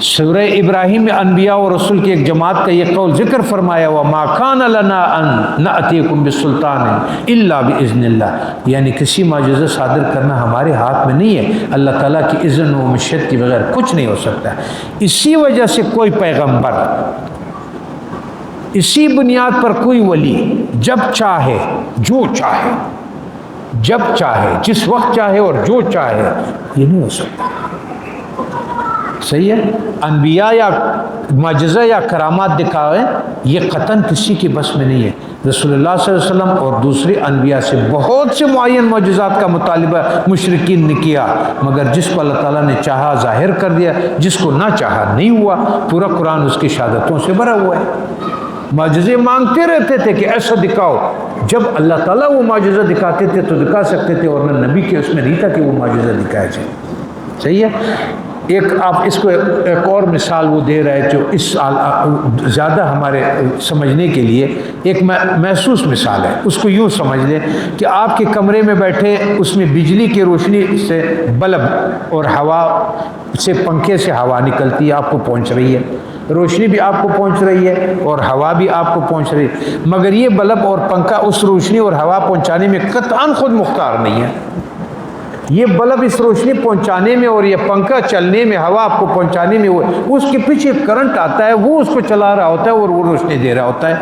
سورہ ابراہیم میں انبیاء و رسول کی ایک جماعت کا یہ قول ذکر فرمایا ہوا، ما کان لنا ان نأتیکم بسلطان الا باذن اللہ، یعنی کسی معجزہ صادر کرنا ہمارے ہاتھ میں نہیں ہے، اللہ تعالیٰ کی اذن و مشیت کے بغیر کچھ نہیں ہو سکتا۔ اسی وجہ سے کوئی پیغمبر، اسی بنیاد پر کوئی ولی جب چاہے، جو چاہے، جب چاہے، جس وقت چاہے اور جو چاہے، یہ نہیں ہو سکتا۔ صحیح ہے؟ انبیاء یا معجزہ یا کرامات دکھاوے یہ قطعاً کسی کی بس میں نہیں ہے۔ رسول اللہ صلی اللہ علیہ وسلم اور دوسرے انبیاء سے بہت سے معین معجزات کا مطالبہ مشرکین نے کیا، مگر جس کو اللہ تعالیٰ نے چاہا ظاہر کر دیا، جس کو نہ چاہا نہیں ہوا۔ پورا قرآن اس کی شہادتوں سے بھرا ہوا ہے۔ معجزے مانگتے رہتے تھے کہ ایسا دکھاؤ، جب اللہ تعالیٰ وہ معجزہ دکھاتے تھے تو دکھا سکتے تھے، اور نہ نبی کے اس میں نہیں تھا کہ وہ معجزہ دکھایا جائے۔ صحیح ہے؟ ایک آپ اس کو ایک اور مثال وہ دے رہے جو اس زیادہ ہمارے سمجھنے کے لیے ایک محسوس مثال ہے۔ اس کو یوں سمجھ لیں کہ آپ کے کمرے میں بیٹھے، اس میں بجلی کی روشنی سے بلب اور ہوا سے، پنکھے سے ہوا نکلتی ہے، آپ کو پہنچ رہی ہے، روشنی بھی آپ کو پہنچ رہی ہے اور ہوا بھی آپ کو پہنچ رہی ہے، مگر یہ بلب اور پنکھا اس روشنی اور ہوا پہنچانے میں قطعاً خود مختار نہیں ہے۔ یہ بلب اس روشنی پہنچانے میں اور یہ پنکھا چلنے میں، ہوا آپ کو پہنچانے میں، اس کے پیچھے کرنٹ آتا ہے، وہ اس کو چلا رہا ہوتا ہے اور وہ روشنی دے رہا ہوتا ہے۔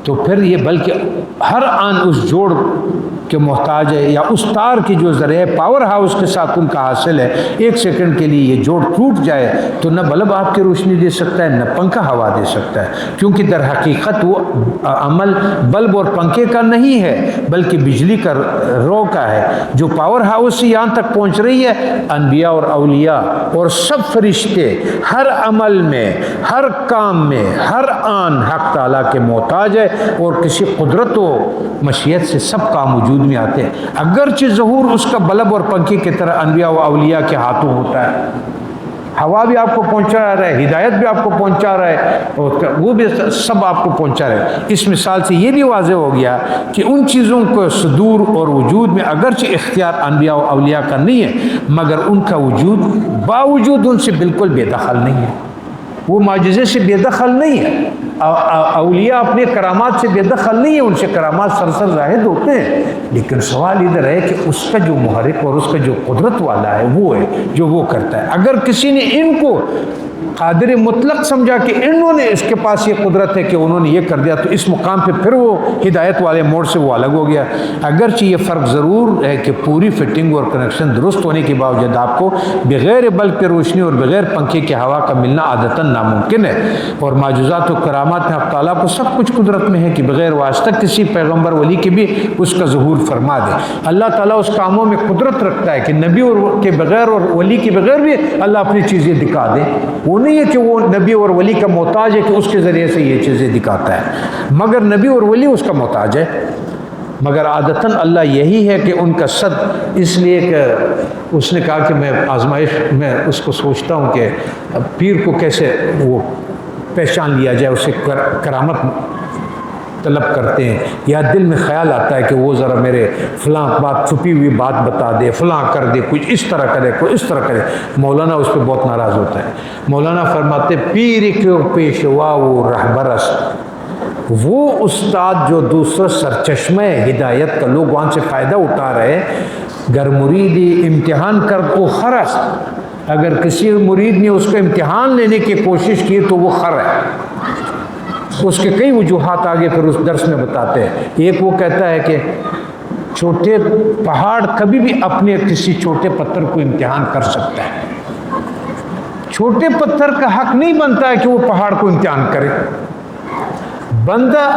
تو پھر یہ بلکہ ہر آن اس جوڑ کے محتاج ہے، یا اس تار کی جو ذریعہ پاور ہاؤس کے ساتھ ان کا حاصل ہے، ایک سیکنڈ کے لیے یہ جوڑ ٹوٹ جائے تو نہ بلب آپ کی روشنی دے سکتا ہے، نہ پنکھا ہوا دے سکتا ہے، کیونکہ در حقیقت وہ عمل بلب اور پنکھے کا نہیں ہے بلکہ بجلی کا رو کا ہے، جو پاور ہاؤس سے یہاں تک پہنچ رہی ہے۔ انبیاء اور اولیاء اور سب فرشتے ہر عمل میں، ہر کام میں، ہر آن حق تعالیٰ کے محتاج ہے، اور کسی قدرت و مشیت سے سب کام وجود میں آتے ہیں، اگرچہ ظہور اس کا بلب اور پنکھے کی طرح انبیاء و اولیاء کے ہاتھوں ہوتا ہے۔ ہوا بھی آپ کو پہنچا رہا ہے، ہدایت بھی آپ کو پہنچا رہا ہے، اور وہ بھی سب آپ کو پہنچا رہا ہے۔ اس مثال سے یہ بھی واضح ہو گیا کہ ان چیزوں کو صدور اور وجود میں اگرچہ اختیار انبیاء و اولیاء کا نہیں ہے، مگر ان کا وجود باوجود ان سے بالکل بے دخل نہیں ہے، وہ معجزے سے بے دخل نہیں ہے۔ اولیاء اپنے کرامات سے بے دخل نہیں ہے، ان سے کرامات سرسر ظاہر ہوتے ہیں، لیکن سوال ادھر ہے کہ اس کا جو محرک اور اس کا جو قدرت والا ہے وہ ہے جو وہ کرتا ہے۔ اگر کسی نے ان کو قادر مطلق سمجھا کہ انہوں نے اس کے پاس یہ قدرت ہے کہ انہوں نے یہ کر دیا، تو اس مقام پہ پھر وہ ہدایت والے موڑ سے وہ الگ ہو گیا۔ اگرچہ یہ فرق ضرور ہے کہ پوری فٹنگ اور کنیکشن درست ہونے کے باوجود آپ کو بغیر بلب کے روشنی اور بغیر پنکھے کے ہوا کا ملنا عادتاً ناممکن ہے، اور معجزات و کرامات میں حق تعالیٰ کو سب کچھ قدرت میں ہے کہ بغیر واسطہ کسی پیغمبر ولی کے بھی اس کا ظہور فرما دے۔ اللہ تعالیٰ اس کاموں میں قدرت رکھتا ہے کہ نبی اور کے بغیر اور ولی کے بغیر بھی اللہ اپنی چیزیں دکھا دے۔ وہ نہیں ہے کہ وہ نبی اور ولی کا محتاج ہے کہ اس کے ذریعے سے یہ چیزیں دکھاتا ہے، مگر نبی اور ولی اس کا محتاج ہے۔ مگر عادتاً اللہ یہی ہے کہ ان کا صد اس لیے کہ اس نے کہا کہ میں آزمائش میں اس کو سوچتا ہوں کہ پیر کو کیسے وہ پہچان لیا جائے، اسے کرامت طلب کرتے ہیں، یا دل میں خیال آتا ہے کہ وہ ذرا میرے فلاں بات چھپی ہوئی بات بتا دے، فلاں کر دے، کچھ اس طرح کرے، کوئی اس طرح کرے۔ مولانا اس پہ بہت ناراض ہوتا ہے۔ مولانا فرماتے پیر کیوں پیشوا وہ رہبرس، وہ استاد جو دوسرا سرچشمہ ہدایت کا لوگ وہاں سے فائدہ اٹھا رہے، گر مریدی امتحان کر کو خرس، اگر کسی مرید نے اس کا امتحان لینے کی کوشش کی تو وہ خر ہے۔ اس کے کئی وجوہات آگے پھر اس درس میں بتاتے ہیں۔ ایک وہ کہتا ہے کہ چھوٹے پہاڑ کبھی بھی اپنے کسی چھوٹے پتھر کو امتحان کر سکتا ہے، چھوٹے پتھر کا حق نہیں بنتا ہے کہ وہ پہاڑ کو امتحان کرے۔ بندہ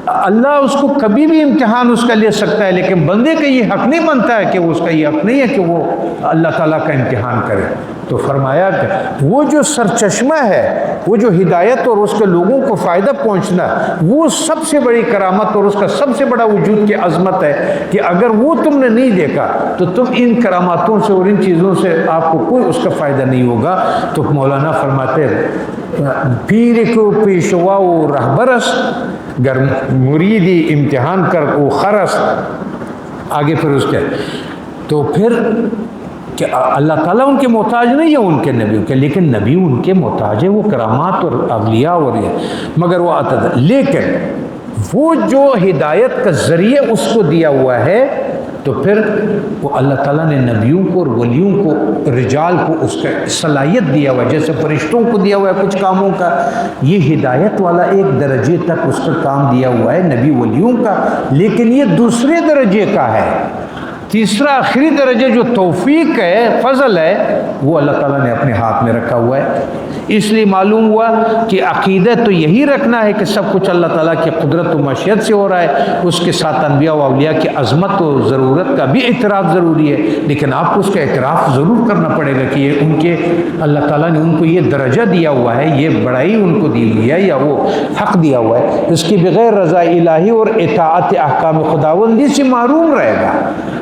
اللہ اس کو کبھی بھی امتحان اس کا لے سکتا ہے، لیکن بندے کا یہ حق نہیں بنتا ہے کہ وہ اس کا یہ حق نہیں ہے کہ وہ اللہ تعالیٰ کا امتحان کرے۔ تو فرمایا کہ وہ جو سرچشمہ ہے، وہ جو ہدایت اور اس کے لوگوں کو فائدہ پہنچنا، وہ سب سے بڑی کرامت اور اس کا سب سے بڑا وجود کی عظمت ہے کہ اگر وہ تم نے نہیں دیکھا تو تم ان کراماتوں سے اور ان چیزوں سے آپ کو کوئی اس کا فائدہ نہیں ہوگا۔ تو مولانا فرماتے پیر کو پیشوا و رہبرس، گر مریدی امتحان کر او خرس۔ آگے پھر اس کے تو پھر کہ اللہ تعالیٰ ان کے محتاج نہیں ہے ان کے نبیوں کے، لیکن نبی ان کے محتاج ہے، وہ کرامات اور اولیاء اور یہ، مگر وہ آتا تھا۔ لیکن وہ جو ہدایت کا ذریعہ اس کو دیا ہوا ہے تو پھر وہ اللہ تعالیٰ نے نبیوں کو اور ولیوں کو، رجال کو اس کا صلاحیت دیا ہوا ہے، جیسے فرشتوں کو دیا ہوا ہے کچھ کاموں کا، یہ ہدایت والا ایک درجے تک اس کا کام دیا ہوا ہے نبی ولیوں کا، لیکن یہ دوسرے درجے کا ہے۔ تیسرا آخری درجہ جو توفیق ہے، فضل ہے، وہ اللہ تعالیٰ نے اپنے ہاتھ میں رکھا ہوا ہے۔ اس لیے معلوم ہوا کہ عقیدہ تو یہی رکھنا ہے کہ سب کچھ اللہ تعالیٰ کی قدرت و مشیت سے ہو رہا ہے، اس کے ساتھ انبیاء و اولیاء کی عظمت و ضرورت کا بھی اعتراف ضروری ہے، لیکن آپ کو اس کا اعتراف ضرور کرنا پڑے گا کہ یہ ان کے اللہ تعالیٰ نے ان کو یہ درجہ دیا ہوا ہے، یہ بڑائی ان کو دی ہوئی ہے یا وہ حق دیا ہوا ہے۔ اس کی بغیر رضا الہی اور اطاعت احکام خداوندی سے محروم رہے گا۔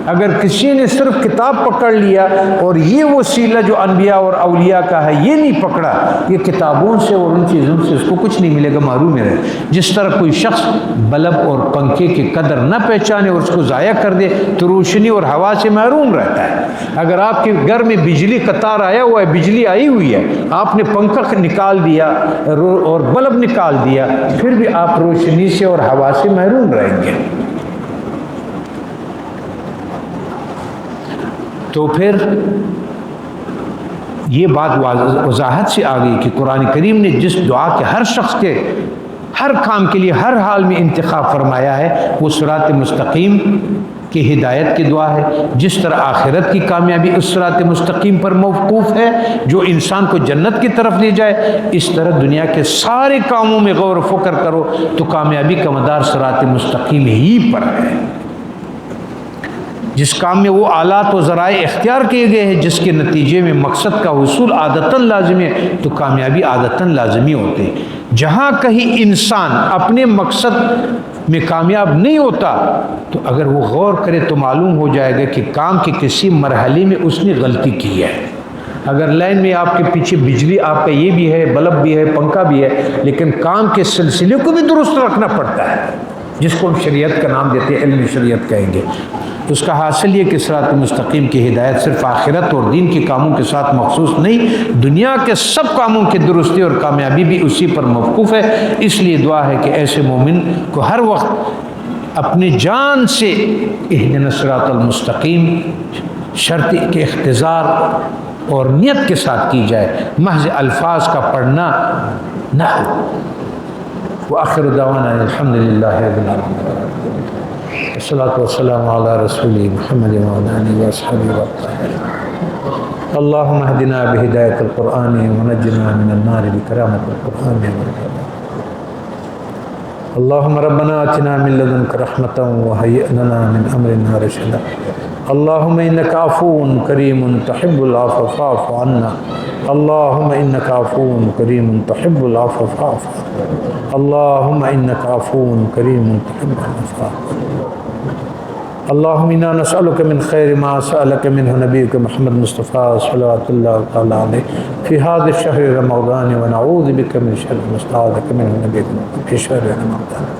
اگر کسی نے صرف کتاب پکڑ لیا اور یہ وسیلہ جو انبیاء اور اولیاء کا ہے یہ نہیں پکڑا، یہ کتابوں سے اور ان چیزوں سے اس کو کچھ نہیں ملے گا، محروم رہے۔ جس طرح کوئی شخص بلب اور پنکھے کی قدر نہ پہچانے اور اس کو ضائع کر دے تو روشنی اور ہوا سے محروم رہتا ہے۔ اگر آپ کے گھر میں بجلی کا تار آیا ہوا ہے، بجلی آئی ہوئی ہے، آپ نے پنکھا نکال دیا اور بلب نکال دیا، پھر بھی آپ روشنی سے اور ہوا سے محروم رہیں گے۔ تو پھر یہ بات وضاحت سے آ گئی کہ قرآن کریم نے جس دعا کے ہر شخص کے ہر کام کے لیے ہر حال میں انتخاب فرمایا ہے وہ صراط مستقیم کی ہدایت کی دعا ہے۔ جس طرح آخرت کی کامیابی اس صراط مستقیم پر موقوف ہے جو انسان کو جنت کی طرف لے جائے، اس طرح دنیا کے سارے کاموں میں غور و فکر کرو تو کامیابی کا مدار صراط مستقیم ہی پر ہے۔ جس کام میں وہ آلات و ذرائع اختیار کیے گئے ہیں جس کے نتیجے میں مقصد کا حصول عادتاً لازمی ہے تو کامیابی عادتاً لازمی ہوتی ہے۔ جہاں کہیں انسان اپنے مقصد میں کامیاب نہیں ہوتا تو اگر وہ غور کرے تو معلوم ہو جائے گا کہ کام کے کسی مرحلے میں اس نے غلطی کی ہے۔ اگر لائن میں آپ کے پیچھے بجلی آپ کا یہ بھی ہے، بلب بھی ہے، پنکھا بھی ہے، لیکن کام کے سلسلے کو بھی درست رکھنا پڑتا ہے، جس کو ہم شریعت کا نام دیتے ہیں، علم شریعت کہیں گے۔ اس کا حاصل یہ کہ صراط مستقیم کی ہدایت صرف آخرت اور دین کے کاموں کے ساتھ مخصوص نہیں، دنیا کے سب کاموں کی درستی اور کامیابی بھی اسی پر موقوف ہے۔ اس لیے دعا ہے کہ ایسے مومن کو ہر وقت اپنی جان سے اہدنا الصراط المستقیم شرط کے اختزار اور نیت کے ساتھ کی جائے، محض الفاظ کا پڑھنا نہ ہو۔ وآخر دعوانا الحمدللہ رب العالمین، والصلاة والسلام على رسول محمد وعلى آله وصحبه وسلم۔ اللهم اهدنا بهداية القرآن ونجنا من النار بكرامة القرآن۔ اللهم ربنا آتنا من لدنك رحمة وهيئ لنا من أمرنا رشدا۔ اللہم انکا عفو کریم تحب العفو فاعف عنا اللہم انکا عفو کریم تحب العفو فاعف عنا اللہم انکا عفو کریم تحب العفو فاعف عنا اللہم انا نسألک من خیر ما سألک منہ نبیک محمد مصطفیٰ صلوات اللہ تعالی علیہ فی هذا الشہر رمضان ونعوذ بک من شر ما استعاذک منہ نبیک فی شہر رمضان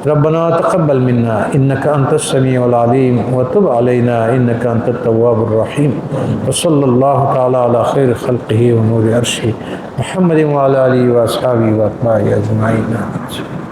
ربنا تقبل منا انك انت السميع العليم وتب علينا انك انت التواب الرحيم وصلى الله تعالى على خير خلقه ونور عرشه محمد وعلى اله واصحابه واتباعه اجمعين.